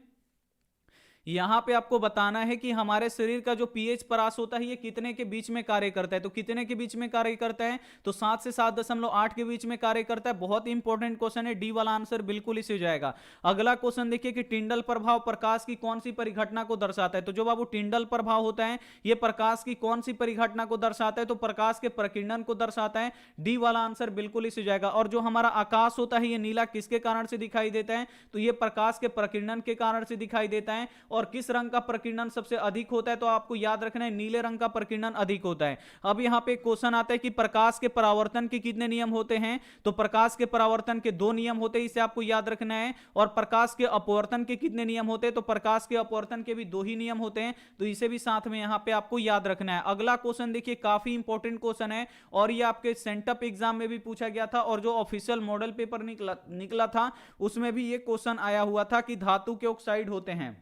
यहां पे आपको बताना है कि हमारे शरीर का जो पीएच परास होता है ये कितने के बीच में कार्य करता है। तो कितने के बीच में कार्य करता है, तो 7 से 7.8 के बीच में कार्य करता है। बहुत इंपॉर्टेंट क्वेश्चन है, डी वाला आंसर बिल्कुल इसी हो जाएगा। अगला क्वेश्चन देखिए कि टिंडल प्रभाव प्रकाश की कौन सी परिघटना को दर्शाता है। तो जो बाबू टिंडल प्रभाव होता है ये प्रकाश की कौन सी परिघटना को दर्शाता है, तो प्रकाश के प्रकीर्णन को दर्शाता है। डी वाला आंसर बिल्कुल इसी हो जाएगा। और जो हमारा आकाश होता है ये नीला किसके कारण से दिखाई देता है, तो ये प्रकाश के प्रकीर्णन के कारण से दिखाई देता है। और किस रंग का प्रकीर्णन सबसे अधिक होता है, तो आपको याद रखना है नीले रंग का प्रकीर्णन अधिक होता है। अब यहां पे क्वेश्चन आता है कि प्रकाश के परावर्तन के कितने नियम होते हैं, तो प्रकाश के परावर्तन के 2 नियम होते हैं, इसे आपको याद रखना है। और प्रकाश के अपवर्तन के कितने नियम होते हैं, तो प्रकाश के अपवर्तन के भी 2 ही नियम होते हैं, तो इसे भी साथ में यहां पे आपको याद रखना है। अगला क्वेश्चन देखिए काफी इंपॉर्टेंट क्वेश्चन है और ये आपके सेंटअप एग्जाम में भी पूछा गया था और जो ऑफिशियल मॉडल पेपर निकला था उसमें भी ये क्वेश्चन आया हुआ था कि धातु के ऑक्साइड होते हैं।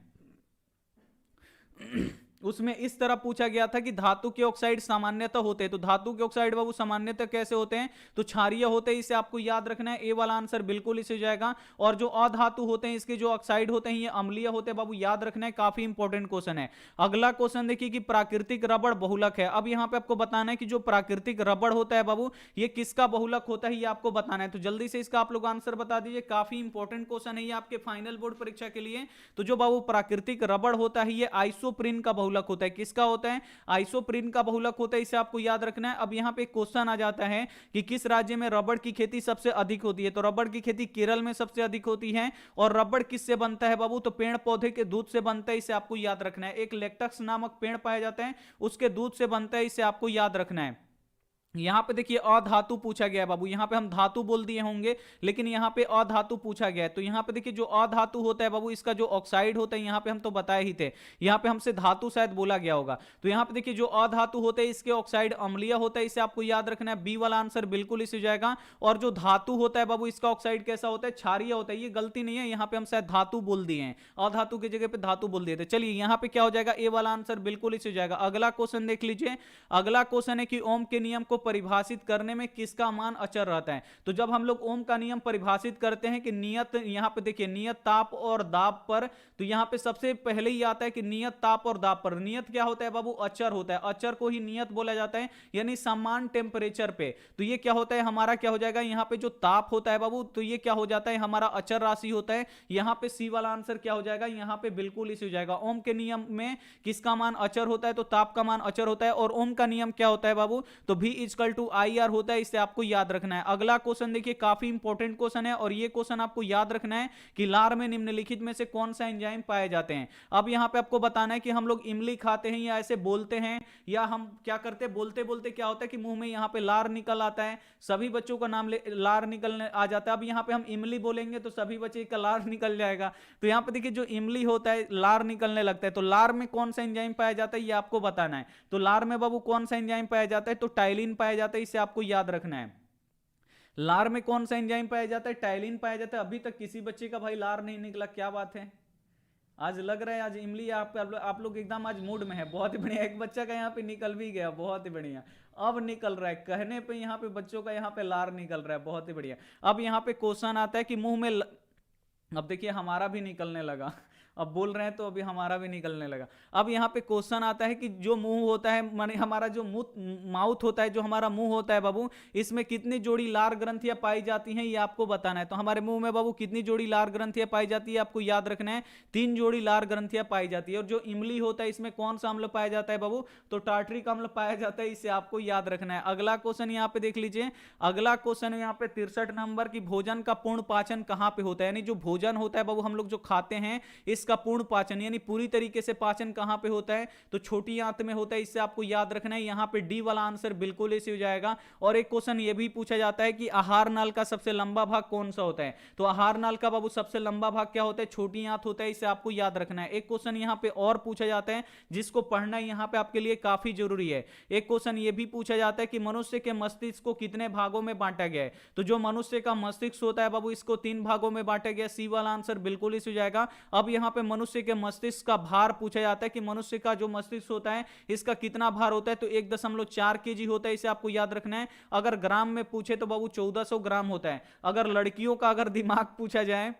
उसमें इस तरह पूछा गया था कि धातु के ऑक्साइड सामान्यतः होते हैं। तो धातु के ऑक्साइड बाबू सामान्यतः कैसे होते हैं, तो क्षारीय होते हैं, इसे आपको याद रखना है। ए वाला आंसर बिल्कुल इसे हो जाएगा। और जो अधातु होते हैं इसके जो ऑक्साइड होते हैं ये अम्लीय होते हैं बाबू, याद रखना है। काफी इंपॉर्टेंट क्वेश्चन है। अगला क्वेश्चन देखिए कि प्राकृतिक रबड़ बहुलक है। अब यहां पे आपको बताना है कि जो प्राकृतिक रबड़ होता है बाबू ये किसका बहुलक होता है, ये आपको बताना है। तो जल्दी से इसका आप लोग आंसर बता दीजिए। काफी इंपॉर्टेंट क्वेश्चन है ये आपके फाइनल बोर्ड परीक्षा के लिए। तो जो बाबू प्राकृतिक रबड़ होता है ये आइसोप्रीन का बहुलक होता है। किसका होता है, आइसोप्रीन का बहुलक होता है, इसे आपको याद रखना है। अब यहां पे क्वेश्चन आ जाता है कि किस राज्य में रबड़ की खेती सबसे अधिक होती है, तो रबड़ की खेती केरल में सबसे अधिक होती है। और रबड़ किससे बनता है बाबू, तो पेड़ पौधे के दूध से बनता है, इसे आपको याद रखना है। एक लेक्टस नामक पेड़ पाया जाता है उसके दूध से बनता है, इसे आपको याद रखना है। यहां पे देखिए अधातु पूछा गया है बाबू, यहां पे हम धातु बोल दिए होंगे लेकिन यहां पे अधातु पूछा गया है। तो यहां पे देखिए जो अधातु होता है बाबू इसका जो ऑक्साइड होता है, यहां पे हम तो बताए ही थे, यहां पे हमसे धातु शायद बोला गया होगा। तो यहां पे देखिए जो अधातु होते हैं इसके ऑक्साइड अम्लीय होता है, इसे आपको याद रखना है। बी वाला आंसर बिल्कुल इसे हो जाएगा। और जो धातु होता है बाबू इसका ऑक्साइड कैसा होता है, क्षारीय होता है। ये गलती नहीं है, यहां पे हम शायद धातु बोल दिए हैं, अधातु की जगह पे धातु बोल दिए थे। चलिए यहां पे क्या हो जाएगा, ए वाला आंसर बिल्कुल इसे हो जाएगा। अगला क्वेश्चन देख लीजिए। अगला क्वेश्चन है कि ओम के नियम को परिभाषित करने में किसका मान अचर रहता है। तो जब हम लोग ओम का नियम परिभाषित करते हैं कि नियत, यहां पे देखिए नियत ताप और दाब पर, तो यहां पे सबसे पहले ही आता है कि नियत ताप और दाब पर। नियत क्या होता है बाबू, अचर होता है, अचर को ही नियत बोला जाता है, यानी समान टेम्परेचर पे। तो ये क्या होता है हमारा, क्या हो जाएगा यहां पे जो ताप होता है बाबू, तो ये क्या हो जाता है हमारा अचर राशि होता है। यहां पे सी वाला आंसर क्या हो जाएगा, यहां पे बिल्कुल इसी हो जाएगा। ओम के नियम में किसका मान अचर होता है, तो ताप का मान अचर होता है। और ओम का नियम क्या होता है बाबू, तो V = IR होता है, इसे आपको याद रखना है। अगला क्वेश्चन देखिए काफी इंपॉर्टेंट क्वेश्चन है और ये क्वेश्चन आपको याद रखना है कि लार में निम्नलिखित में से कौन सा एंजाइम पाए जाते हैं। अब यहां पे आपको बताना है कि हम लोग इमली खाते हैं या ऐसे बोलते हैं, या हम क्या करते हैं, बोलते बोलते क्या होता है कि मुंह में यहां पे लार निकल आता है। सभी बच्चों का नाम लार निकलने आ जाता है। अब यहां पे हम इमली बोलेंगे तो सभी बच्चे का लार निकल जाएगा। तो यहां पे देखिए जो इमली होता है लार निकलने लगता है। तो लार में कौन सा एंजाइम पाया जाता है ये आपको बताना है। तो लार में बाबू कौन सा एंजाइम पाया जाता है, तो टाइलिन पाया जाता है, इसे आपको याद रखना है। लार में कौन सा एंजाइम पाया जाता है, टाइलिन पाया जाता है। अभी तक किसी बच्चे का भाई लार नहीं निकला, क्या बात है। आज लग रहा है आज इमली आप लोग एकदम आज मूड में है, बहुत ही बढ़िया। एक बच्चा का यहाँ पे निकल भी गया, बहुत ही बढ़िया। अब निकल रहा है कहने पे, यहाँ पे बच्चों का यहाँ पे लार निकल रहा है, बहुत ही बढ़िया। अब यहाँ पे क्वेश्चन आता है कि मुंह में अब देखिए हमारा भी निकलने लगा। अब बोल रहे हैं तो अभी हमारा भी निकलने लगा। अब यहाँ पे क्वेश्चन आता है कि जो मुंह होता है, माने हमारा जो मुंह माउथ होता है, जो हमारा मुंह होता है बाबू, इसमें कितनी जोड़ी लार ग्रंथियां पाई जाती हैं ये आपको बताना है। तो हमारे मुंह में बाबू कितनी जोड़ी लार ग्रंथियां पाई जाती है आपको याद रखना है, 3 जोड़ी लार ग्रंथियां पाई जाती है। और जो इमली होता है इसमें कौन सा अम्ल पाया जाता है बाबू, तो टार्टरिक अम्ल पाया जाता है, इसे आपको याद रखना है। अगला क्वेश्चन यहाँ पे देख लीजिए, अगला क्वेश्चन यहाँ पे 63 नंबर की, भोजन का पूर्ण पाचन कहां पे होता है, यानी जो भोजन होता है बाबू हम लोग जो खाते हैं इसका पूर्ण पाचन यानी पूरी तरीके से पाचन कहां पे होता है, तो छोटी आंत में होता है, इससे आपको याद रखना है। यहां पे डी वाला आंसर बिल्कुल ऐसे हो जाएगा। और एक क्वेश्चन ये भी पूछा जाता है कि आहार नाल का सबसे लंबा भाग कौन सा होता है, तो आहार नाल का बाबू सबसे लंबा भाग क्या होता है, छोटी आंत होता है, इसे आपको याद रखना है। एक क्वेश्चन यहां पे और पूछा जाता है जिसको पढ़ना यहां पे आपके लिए काफी जरूरी है। एक क्वेश्चन ये भी पूछा जाता है कि मनुष्य के मस्तिष्क को कितने भागों में बांटा गया है, तो जो मनुष्य का मस्तिष्क होता है बाबू इसको 3 भागों में बांटा गया, सी वाला आंसर बिल्कुल इस हो जाएगा। अब यहां पे मनुष्य के मस्तिष्क का भार पूछा जाता है कि मनुष्य का जो मस्तिष्क होता है इसका कितना भार होता है, तो 1.4 केजी होता है, इसे आपको याद रखना है। अगर ग्राम में पूछे तो बाबू 1400 ग्राम होता है। अगर लड़कियों का अगर दिमाग पूछा जाए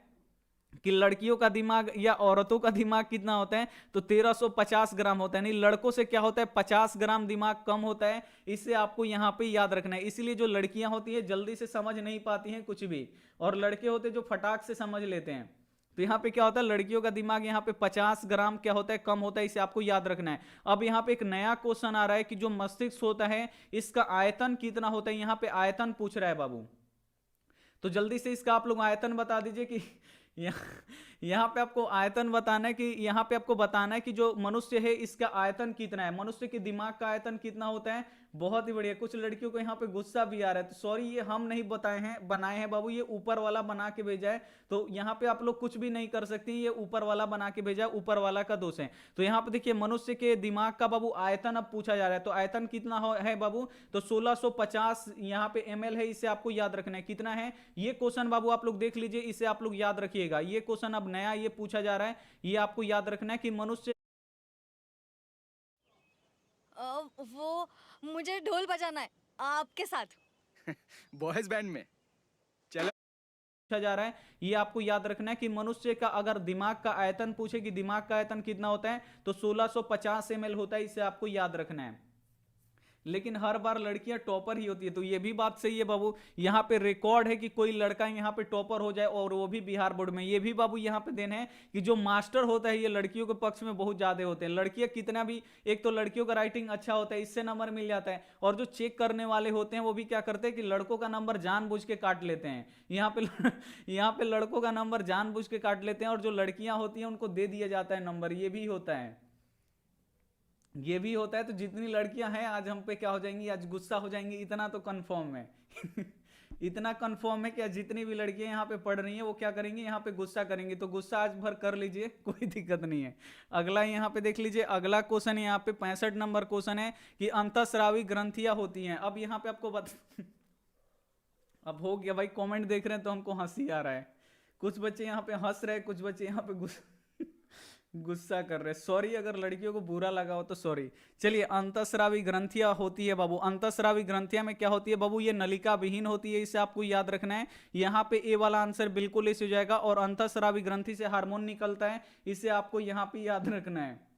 कि लड़कियों का दिमाग या औरतों का दिमाग कितना होता है, तो 1350 ग्राम होता है, नहीं लड़कों से क्या होता है 50 ग्राम दिमाग कम होता है, इसे आपको यहां पे याद रखना है। इसीलिए जो लड़कियां होती है जल्दी से समझ नहीं पाती हैं कुछ भी, और लड़के होते हैं जो फटाक से समझ लेते हैं। तो यहाँ पे क्या होता है, लड़कियों का दिमाग यहाँ पे 50 ग्राम क्या होता है, कम होता है, इसे आपको याद रखना है। अब यहाँ पे एक नया क्वेश्चन आ रहा है कि जो मस्तिष्क होता है इसका आयतन कितना होता है, यहाँ पे आयतन पूछ रहा है बाबू, तो जल्दी से इसका आप लोग आयतन बता दीजिए कि यहाँ पे आपको आयतन बताना है कि यहाँ पे आपको बताना है कि जो मनुष्य है इसका आयतन कितना है, मनुष्य के दिमाग का आयतन कितना होता है। बहुत ही बढ़िया, कुछ लड़कियों को यहाँ पे गुस्सा भी आ रहा है, तो सॉरी ये हम नहीं बनाए हैं बाबू, ये ऊपर वाला बना के भेजा है, तो यहाँ पे आप लोग कुछ भी नहीं कर सकते, ये ऊपर वाला बना के भेजा है, ऊपर वाला का दोष है। तो यहाँ पे देखिए मनुष्य के दिमाग का बाबू आयतन अब पूछा जा रहा है, तो आयतन कितना है बाबू, तो 1650 यहाँ पे ml है, इसे आपको याद रखना है कितना है। ये क्वेश्चन बाबू आप लोग देख लीजिए, इसे आप लोग याद रखिएगा, ये क्वेश्चन अब नया ये पूछा जा रहा है, ये आपको याद रखना है कि मनुष्य वो मुझे ढोल बजाना है आपके साथ। बॉयज बैंड में। चलो पूछा जा रहा है, ये आपको याद रखना है कि मनुष्य का अगर दिमाग का आयतन पूछे कि दिमाग का आयतन कितना होता है, तो 1650 ml होता है, इसे आपको याद रखना है। लेकिन हर बार लड़कियां टॉपर ही होती है, तो ये भी बात सही है बाबू, यहाँ पे रिकॉर्ड है कि कोई लड़का यहाँ पे टॉपर हो जाए, और वो भी बिहार बोर्ड में। ये भी बाबू यहाँ पे देना है कि जो मास्टर होता है ये लड़कियों के पक्ष में बहुत ज्यादा होते हैं। लड़कियां कितना भी, एक तो लड़कियों का राइटिंग अच्छा होता है, इससे नंबर मिल जाता है, और जो चेक करने वाले होते हैं वो भी क्या करते हैं कि लड़कों का नंबर जानबूझ के काट लेते हैं। यहाँ पे लड़कों का नंबर जानबूझ के काट लेते हैं, और जो लड़कियां होती हैं उनको दे दिया जाता है नंबर, ये भी होता है, ये भी होता है। तो जितनी लड़कियां हैं आज हम पे क्या हो जाएंगी, आज गुस्सा हो जाएंगी, इतना तो कंफर्म है। इतना कंफर्म है कि आज जितनी भी लड़कियां यहाँ पे पढ़ रही हैं वो क्या करेंगी, यहाँ पे गुस्सा करेंगी, तो गुस्सा आज भर कर लीजिए, कोई दिक्कत नहीं है। अगला यहाँ पे देख लीजिए, अगला क्वेश्चन यहाँ पे 65 नंबर क्वेश्चन है कि अंतःस्रावी ग्रंथियां होती हैं। अब यहाँ पे आपको अब हो गया भाई, कमेंट देख रहे हैं तो हमको हंसी आ रहा है, कुछ बच्चे यहाँ पे हंस रहे हैं, कुछ बच्चे यहाँ पे गुस्सा कर रहे। सॉरी अगर लड़कियों को बुरा लगा हो तो सॉरी। चलिए, अंतःस्रावी ग्रंथियां होती है बाबू, अंतःस्रावी ग्रंथियां में क्या होती है बाबू, ये नलिका विहीन होती है, इसे आपको याद रखना है। यहाँ पे ए वाला आंसर बिल्कुल इस हो जाएगा, और अंतःस्रावी ग्रंथि से हार्मोन निकलता है, इसे आपको यहाँ पे याद रखना है।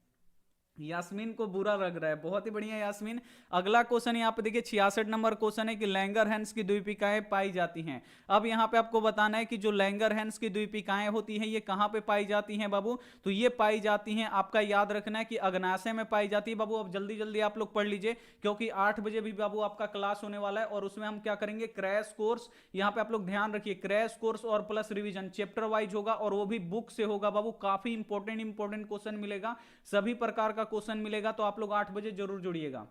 यास्मीन को बुरा लग रहा है, बहुत ही बढ़िया यास्मीन। अगला क्वेश्चन यहाँ पे देखिए 66 नंबर क्वेश्चन है कि लैंगरहैंस की द्वीपिकाएं पाई जाती हैं। अब यहाँ पे आपको बताना है कि जो लैंगरहैंस की द्वीपिकाएं होती हैं ये कहाँ पे पाई जाती हैं बाबू, तो ये पाई जाती हैं, आपका याद रखना है कि अग्नाशय में पाई जाती है बाबू। अब जल्दी जल्दी आप लोग पढ़ लीजिए, क्योंकि 8 बजे भी बाबू आपका क्लास होने वाला है, और उसमें हम क्या करेंगे, क्रैश कोर्स। यहाँ पे आप लोग ध्यान रखिए, क्रैश कोर्स और प्लस रिविजन चैप्टर वाइज होगा, और वो भी बुक से होगा बाबू। काफी इंपॉर्टेंट क्वेश्चन मिलेगा, सभी प्रकार का क्वेश्चन मिलेगा, तो आप लोग 8 बजे जरूर जुड़िएगा।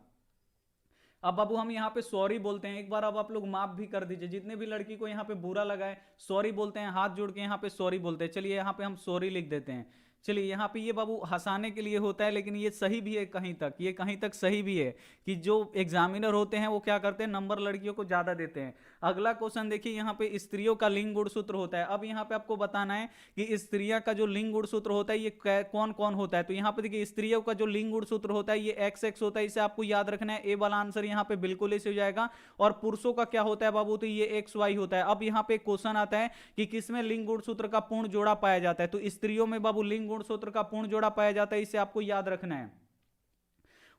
अब बाबू हम यहाँ पे सॉरी बोलते हैं, एक बार अब आप लोग माफ भी कर दीजिए, जितने भी लड़की को यहाँ पे बुरा लगा है, सॉरी बोलते हैं, हाथ जोड़ के यहाँ पे सॉरी बोलते हैं। चलिए यहाँ पे हम सॉरी लिख देते हैं। चलिए, यहाँ पे ये बाबू हंसाने के लिए होता है, लेकिन ये सही भी है कहीं तक, ये कहीं तक सही भी है कि जो एग्जामिनर होते हैं वो क्या करते हैं, नंबर लड़कियों को ज्यादा देते हैं। अगला क्वेश्चन देखिए, यहाँ पे स्त्रियों का लिंग गुणसूत्र होता है। अब यहाँ पे आपको बताना है कि स्त्रियां का जो लिंग गुणसूत्र होता है ये कौन कौन होता है। तो यहाँ पे देखिए स्त्रियों का जो लिंग गुणसूत्र होता है ये XX होता है, इसे आपको याद रखना है। ए वाला आंसर यहाँ पे बिल्कुल ऐसे हो जाएगा। और पुरुषों का क्या होता है बाबू, तो ये XY होता है। अब यहाँ पे क्वेश्चन आता है कि किसमें लिंग गुणसूत्र का पूर्ण जोड़ा पाया जाता है, तो स्त्रियों में बाबू लिंग गुणसूत्र का पूर्ण जोड़ा पाया जाता है, इसे आपको याद रखना है।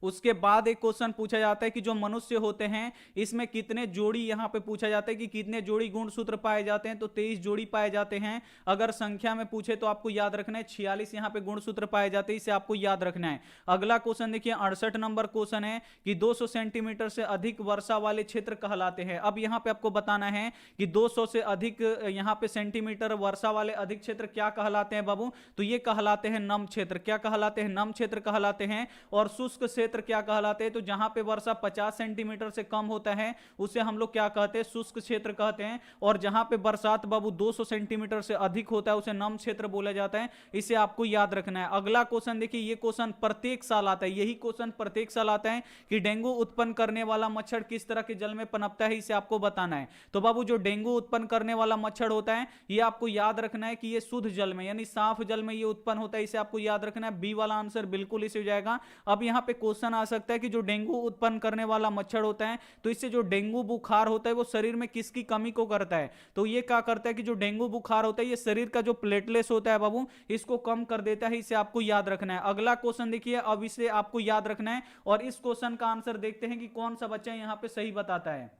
उसके बाद एक क्वेश्चन पूछा जाता है कि जो मनुष्य होते हैं इसमें कितने जोड़ी, यहां पे पूछा जाता है कि कितने जोड़ी गुणसूत्र पाए जाते हैं, तो 23 जोड़ी पाए जाते हैं। अगर संख्या में पूछे तो आपको याद रखना है 46 यहां पे गुणसूत्र पाए जाते हैं, इसे आपको याद रखना है। अगला क्वेश्चन देखिए 68 नंबर क्वेश्चन है कि 200 सेंटीमीटर से अधिक वर्षा वाले क्षेत्र कहलाते हैं। अब यहां पे आपको बताना है कि 200 से अधिक यहां पे सेंटीमीटर वर्षा वाले अधिक क्षेत्र क्या कहलाते हैं बाबू, तो ये कहलाते हैं नम क्षेत्र। क्या कहलाते हैं? नम क्षेत्र कहलाते हैं। और शुष्क क्षेत्र क्या कहलाते हैं, तो जहां पे वर्षा 50 सेंटीमीटर से कम होता है उसे हम लोग क्या कहते हैं? शुष्क क्षेत्र कहते हैं। और जहां पे बरसात बाबू 200 सेंटीमीटर से अधिक होता है उसे नम क्षेत्र बोला जाता है, इसे आपको याद रखना है। अगला क्वेश्चन देखिए, ये क्वेश्चन प्रत्येक साल आता है, यही क्वेश्चन प्रत्येक साल आता है कि डेंगू उत्पन्न करने वाला मच्छर किस तरह के जल में पनपता है, इसे आपको बताना है। तो बाबू जो डेंगू उत्पन्न करने वाला मच्छर होता है ये आपको याद रखना है कि ये शुद्ध जल में यानी साफ जल में ये उत्पन्न होता है, इसे आपको याद रखना है। बी वाला आंसर बिल्कुल इसे हो जाएगा। अब यहां पे क्वेश्चन आ सकता है कि जो डेंगू उत्पन्न करने वाला मच्छर होता है तो इससे जो डेंगू बुखार होता है वो शरीर में किसकी कमी को करता है, तो ये क्या करता है कि जो डेंगू बुखार होता है ये शरीर का जो प्लेटलेट्स होता है बाबू इसको कम कर देता है, इसे आपको याद रखना है। अगला क्वेश्चन देखिए, अब इसे आपको याद रखना है और इस क्वेश्चन का आंसर देखते हैं कि कौन सा बच्चा यहां पे सही बताता है।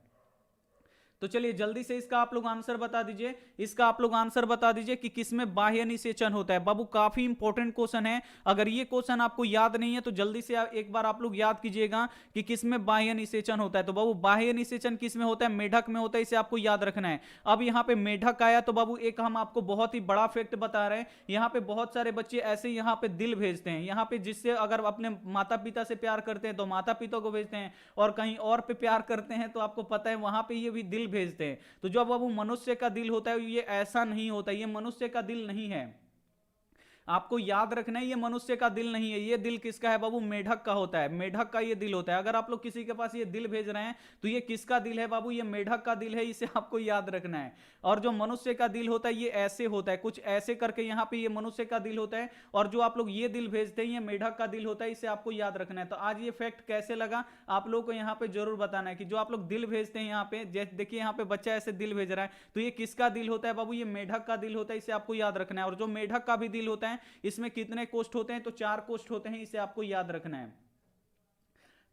तो चलिए जल्दी से इसका आप लोग आंसर बता दीजिए, इसका आप लोग आंसर बता दीजिए कि किसमें बाह्य निषेचन होता है। बाबू काफी इंपॉर्टेंट क्वेश्चन है, अगर ये क्वेश्चन आपको याद नहीं है तो जल्दी से एक बार आप लोग याद कीजिएगा कि किसमें बाह्य निषेचन होता है। तो बाबू बाह्य निषेचन किसमें होता है? मेढक में होता है, इसे आपको याद रखना है। अब यहाँ पे मेढक आया तो बाबू एक हम आपको बहुत ही बड़ा फैक्ट बता रहे हैं, यहाँ पे बहुत सारे बच्चे ऐसे यहाँ पे दिल भेजते हैं, यहाँ पे जिससे अगर अपने माता पिता से प्यार करते हैं तो माता पिता को भेजते हैं, और कहीं और पे प्यार करते हैं तो आपको पता है वहां पे ये भी दिल भेजते हैं। तो जो अब वो मनुष्य का दिल होता है ये ऐसा नहीं होता, ये मनुष्य का दिल नहीं है, आपको याद रखना है ये मनुष्य का दिल नहीं है। ये दिल किसका है बाबू? मेढक का होता है, मेढक का ये दिल होता है। अगर आप लोग किसी के पास ये दिल भेज रहे हैं तो ये किसका दिल है बाबू? ये मेढक का दिल है, इसे आपको याद रखना है। और जो मनुष्य का दिल होता है ये ऐसे होता है, कुछ ऐसे करके यहाँ पे ये मनुष्य का दिल होता है, और जो आप लोग ये दिल भेजते हैं ये मेढक का दिल होता है, इसे आपको याद रखना है। तो आज ये फैक्ट कैसे लगा आप लोगों को यहाँ पे जरूर बताना है कि जो आप लोग दिल भेजते हैं यहाँ पे, देखिए यहाँ पे बच्चा ऐसे दिल भेज रहा है तो ये किसका दिल होता है बाबू? ये मेढक का दिल होता है, इसे आपको याद रखना है। और जो मेढक का भी दिल होता है इसमें कितने कोष्ठ होते हैं? तो 4 कोष्ठ होते हैं, इसे आपको याद रखना है।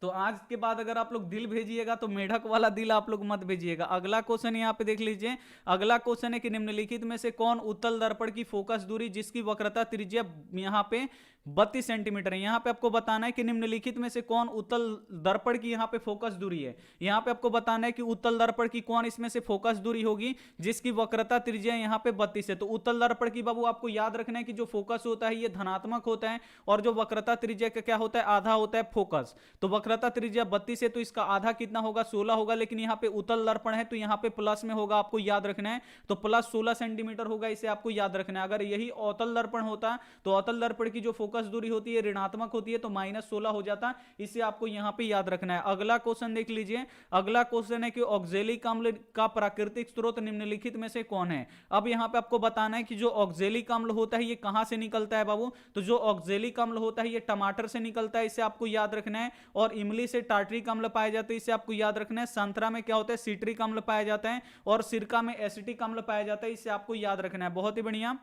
तो आज के बाद अगर आप लोग दिल भेजिएगा तो मेढक वाला दिल आप लोग मत भेजिएगा। अगला क्वेश्चन यहाँ पे देख लीजिए, अगला क्वेश्चन है कि निम्नलिखित में से कौन उत्तल दर्पण की फोकस दूरी जिसकी वक्रता त्रिज्या यहाँ पे 32 सेंटीमीटर है, यहाँ पे आपको बताना है कि निम्नलिखित में से कौन उत्तल दर्पण की यहाँ पे फोकस दूरी है। यहाँ पे आपको बताना है कि उत्तल दर्पण की कौन इसमें से फोकस दूरी होगी जिसकी वक्रता त्रिज्या यहाँ पे 32 है। तो उत्तल दर्पण की बाबू आपको याद रखना है कि जो फोकस होता है ये धनात्मक होता है, और जो वक्रता त्रिज्या का क्या होता है? आधा होता है फोकस। तो वक्रता त्रिज्या 32 है तो इसका आधा कितना होगा? 16 होगा, लेकिन यहाँ पे उत्तल दर्पण है तो यहाँ पे प्लस में होगा, आपको याद रखना है। तो प्लस 16 सेंटीमीटर होगा, इसे आपको याद रखना है। अगर यही अवतल दर्पण होता तो अवतल दर्पण की जो फोकस दूरी होती है ऋणात्मक होती है तो -16 हो जाता, इसे आपको यहां पे याद रखना है। अगला क्वेश्चन देख लीजिए, अगला क्वेश्चन है कि ऑक्जेलिक अम्ल का प्राकृतिक स्रोत निम्नलिखित में से कौन है। अब यहां पे आपको बताना है कि जो ऑक्जेलिक अम्ल होता है ये कहां से निकलता है बाबू? तो जो ऑक्जेलिक अम्ल होता है ये टमाटर से निकलता है, इसे आपको याद रखना है। और इमली से टार्ट्रिक अम्ल पाया जाता है, इसे आपको याद रखना है। संतरा में क्या होता है? सिट्रिक अम्ल पाया जाता है, और सिरका में एसिटिक अम्ल पाया जाता है, इसे आपको याद रखना है। बहुत ही बढ़िया।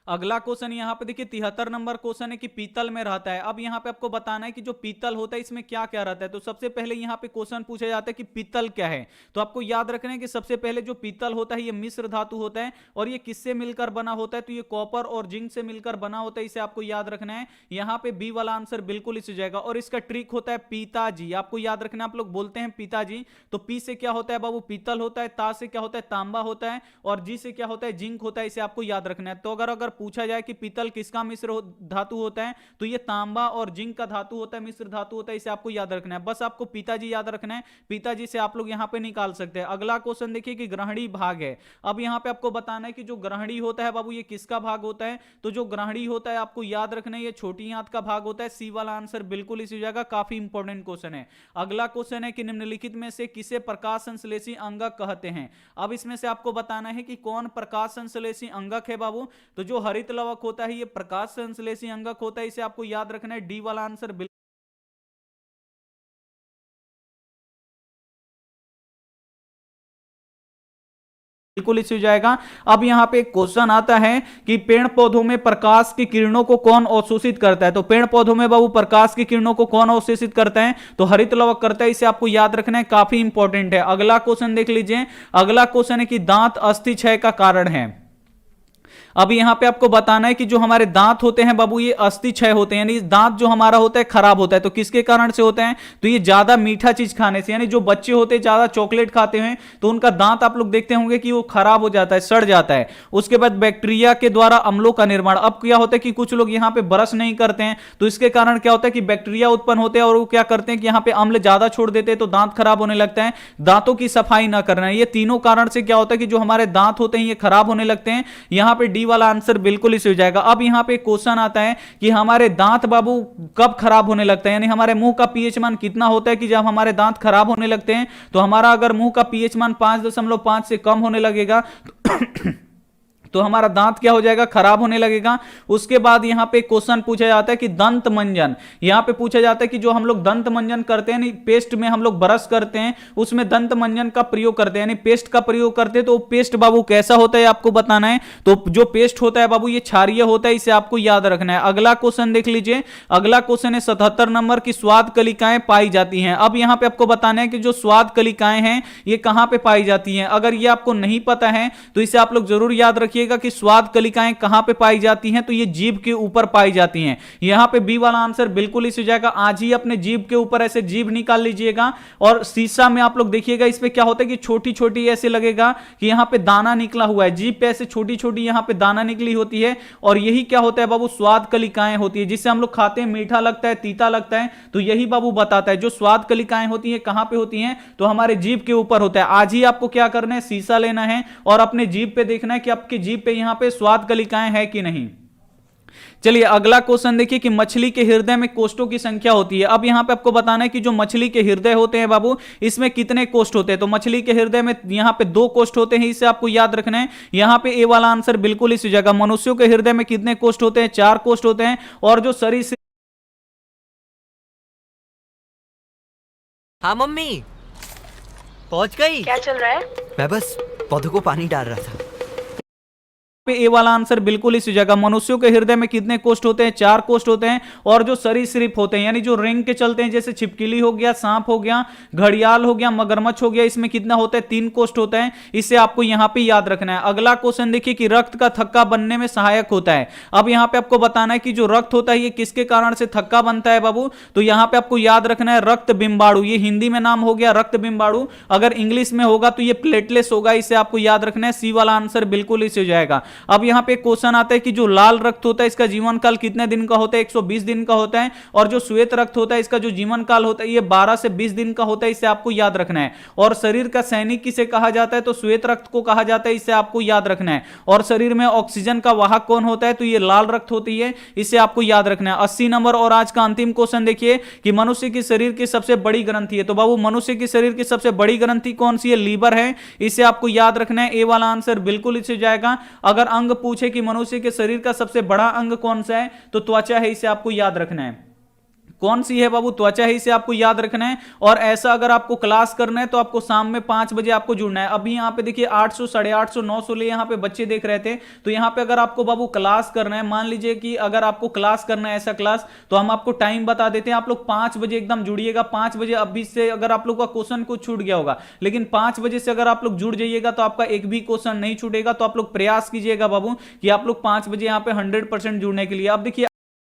अगला क्वेश्चन यहां पे देखिए 73 नंबर क्वेश्चन है कि पीतल में रहता है। अब यहां पे आपको बताना है कि जो पीतल होता है इसमें क्या क्या रहता है। तो सबसे पहले यहां पे क्वेश्चन पूछा जाता है कि पीतल क्या है, तो आपको याद रखना है कि सबसे पहले जो पीतल होता है ये मिश्र धातु होता है, और ये किससे मिलकर बना होता है? तो ये कॉपर और जिंक से मिलकर बना होता है, इसे आपको याद रखना है। यहां पे बी वाला आंसर बिल्कुल इस जाएगा। और इसका ट्रिक होता है पिताजी, आपको याद रखना है। आप लोग बोलते हैं पिताजी, तो पी से क्या होता है बाबू? पीतल होता है, ता से क्या होता है? तांबा होता है, और जी से क्या होता है? जिंक होता है, इसे आपको याद रखना है। तो अगर पूछा जाए कि पीतल किसका मिश्र धातु होता है तो ये तांबा और जिंक का धातु होता है, मिश्र धातु होता है, इसे आपको याद रखना है। बस आपको पिताजी याद रखना है, पिताजी से आप लोग यहां पे निकाल सकते हैं। अगला क्वेश्चन देखिए कि ग्रहणी भाग है। अब यहां पे आपको बताना है कि जो ग्रहणी होता है बाबू ये किसका भाग होता है? तो जो ग्रहणी होता है आपको याद रखना है ये छोटी आंत का भाग होता है। सी वाला आंसर बिल्कुल इसी जगह, काफी इंपॉर्टेंट क्वेश्चन है। अगला क्वेश्चन है कि निम्नलिखित में से किसे प्रकाश संश्लेषी अंगक कहते हैं। अब इसमें से आपको बताना है कि कौन प्रकाश संश्लेषी अंगक है बाबू। तो जो हरित लवक होता है ये प्रकाश संश्लेषी अंगक होता है, इसे आपको याद रखना है। डी वाला आंसर बिल्कुल इसी हो जाएगा। अब यहाँ पे एक क्वेश्चन आता है कि पेड़ पौधों में प्रकाश की किरणों को कौन अवशोषित करता है। तो पेड़ पौधों में बाबू प्रकाश की किरणों को कौन अवशोषित करता है, तो हरित लवक करता है। इसे आपको याद रखना है, काफी इंपॉर्टेंट है। अगला क्वेश्चन देख लीजिए। अगला क्वेश्चन है कि दांत अस्थि क्षय का कारण है। अब यहां पे आपको बताना है कि जो हमारे दांत होते हैं बाबू ये अस्थि क्षय होते हैं, यानी दांत जो हमारा होता है खराब होता है। तो किसके कारण से होता है, तो ये ज्यादा मीठा चीज खाने से, यानी जो बच्चे होते हैं ज्यादा चॉकलेट खाते हैं तो उनका दांत आप लोग देखते होंगे कि वो खराब हो जाता है, सड़ जाता है। उसके बाद बैक्टीरिया के द्वारा अम्लों का निर्माण। अब क्या होता है कि कुछ लोग यहाँ पे ब्रश नहीं करते हैं, तो इसके कारण क्या होता है कि बैक्टीरिया उत्पन्न होते हैं और वो क्या करते हैं कि यहाँ पे अम्ल ज्यादा छोड़ देते हैं, तो दांत खराब होने लगता है। दांतों की सफाई ना करना, ये तीनों कारण से क्या होता है कि जो हमारे दांत होते हैं ये खराब होने लगते हैं। यहाँ पे डी वाला आंसर बिल्कुल इसी हो जाएगा। अब यहां पे क्वेश्चन आता है कि हमारे दांत बाबू कब खराब होने लगता है, यानी हमारे मुंह का पीएच मान कितना होता है कि जब हमारे दांत खराब होने लगते हैं। तो हमारा अगर मुंह का पीएच मान 5.5 से कम होने लगेगा तो हमारा दांत क्या हो जाएगा, खराब होने लगेगा। उसके बाद यहां पे क्वेश्चन पूछा जाता है कि दंत मंजन, यहां पे पूछा जाता है कि जो हम लोग दंत मंजन करते हैं, पेस्ट में हम लोग ब्रश करते हैं उसमें दंत मंजन का प्रयोग करते हैं, यानी पेस्ट का प्रयोग करते हैं। तो पेस्ट बाबू कैसा होता है आपको बताना है। तो जो पेस्ट होता है बाबू ये क्षारीय होता है, इसे आपको याद रखना है। अगला क्वेश्चन देख लीजिए। अगला क्वेश्चन है 77 नंबर की स्वाद कलिकाएं पाई जाती हैं। अब यहां पे आपको बताना है कि जो स्वाद कलिकाएं हैं ये कहां पे पाई जाती हैं। अगर ये आपको नहीं पता है तो इसे आप लोग जरूर याद रखिए कि स्वाद कलिकाएं कहां पे पाई जाती हैं, तो ये जीभ के ऊपर पाई जाती हैं। यहां पे बी वाला आंसर बिल्कुल इसी हो जाएगा। आज ही अपने जीभ के ऊपर ऐसे जीभ निकाल लीजिएगा और शीशा में आप लोग देखिएगा, इसमें क्या होता है कि छोटी छोटी ऐसे लगेगा कि यहां पे दाना निकला हुआ है, जीभ पे ऐसे छोटी छोटी यहां पे दाना निकली होती है और यही क्या होता है बाबू, स्वाद कलिकाएं होती है, जिससे हम लोग खाते हैं मीठा लगता है, तीता लगता है। तो यही बाबू बताता है जो स्वाद कलिकाएं होती है कहां पे होती हैं, तो हमारे जीभ के ऊपर होता है। आज ही आपको क्या करना है, शीशा लेना है और अपने जीभ पे देखना है कि आपकी जीभ पे यहां पे स्वाद कलिकाएं है कि नहीं। चलिए अगला क्वेश्चन देखिए कि मछली के हृदय में कोष्ठों की संख्या होती है। अब यहां पे आपको बताना है कि जो मछली के हृदय होते हैं बाबू इसमें कितने कोष्ठ होते हैं। तो मछली के हृदय में यहां पे 2 कोष्ठ होते हैं, इसे आपको याद रखना है। यहां पे ए वाला आंसर बिल्कुल इसी जगह। मनुष्यों के हृदय में कितने कोष्ठ होते हैं, 4 कोष्ठ होते हैं। और जो शरीर, हाँ मम्मी पहुंच गई। क्या चल रहा है? मैं बस पौधों को पानी डाल रहा था। पे ए वाला आंसर बिल्कुल इसी जगह। मनुष्यों के हृदय में कितने कोष्ठ होते हैं, 4 कोष्ठ होते हैं। और जो सरीसृप होते हैं यानी जो रेंग के चलते हैं, जैसे छिपकली हो गया, सांप हो गया, घड़ियाल हो गया, मगरमच्छ हो गया, इसमें कितना होता है, 3 कोष्ठ होता है। इसे आपको यहां पे याद रखना है। अगला क्वेश्चन देखिए कि रक्त का थक्का बनने में सहायक होता है। अब यहां पे आपको बताना है कि जो रक्त होता है ये किसके कारण से थक्का बनता है बाबू, तो यहां पे आपको याद रखना है रक्त बिंबाणु। ये हिंदी में नाम हो गया रक्त बिंबाणु, अगर इंग्लिश में होगा तो ये प्लेटलेट्स होगा। इसे आपको याद रखना है। सी वाला आंसर बिल्कुल इसे हो जाएगा। अब यहां पे क्वेश्चन आता है कि जो लाल रक्त होता है इसका जीवन काल कितने दिन का होता है, 120 दिन का होता है। और जो श्वेत रक्त होता है इसका जो जीवन काल होता है ये 12 से 20 दिन का होता है। इसे आपको याद रखना है। और शरीर का सैनिक किसे कहा जाता है, तो श्वेत रक्त को कहा जाता है। इसे आपको याद रखना है। और शरीर में ऑक्सीजन का वाहक कौन होता है, तो ये लाल रक्त होती है। इसे आपको याद रखना है। 80 नंबर। और आज का अंतिम क्वेश्चन देखिए कि मनुष्य की शरीर की सबसे बड़ी ग्रंथि है। तो बाबू मनुष्य की शरीर की सबसे बड़ी ग्रंथि कौन सी है, लीवर है। इसे आपको याद रखना है। ए वाला आंसर बिल्कुल इसे जाएगा। अगर अंग पूछे कि मनुष्य के शरीर का सबसे बड़ा अंग कौन सा है, तो त्वचा है। इसे आपको याद रखना है। कौन सी है बाबू, त्वचा है। इसे आपको याद रखना है। और ऐसा अगर आपको क्लास करना है तो आपको शाम में 5 बजे आपको जुड़ना है। अभी यहाँ पे देखिए 800, 850, 900 ले यहाँ पे बच्चे देख रहे थे। तो यहाँ पे अगर आपको बाबू क्लास करना है, मान लीजिए कि अगर आपको क्लास करना है ऐसा क्लास, तो हम आपको टाइम बता देते हैं। आप लोग 5 बजे एकदम जुड़िएगा। 5 बजे अभी से अगर आप लोग का क्वेश्चन कुछ छूट गया होगा, लेकिन 5 बजे से अगर आप लोग जुड़ जाइएगा तो आपका एक भी क्वेश्चन नहीं छूटेगा। तो आप लोग प्रयास कीजिएगा बाबू कि आप लोग 5 बजे यहाँ पे 100% जुड़ने के लिए। अब देखिए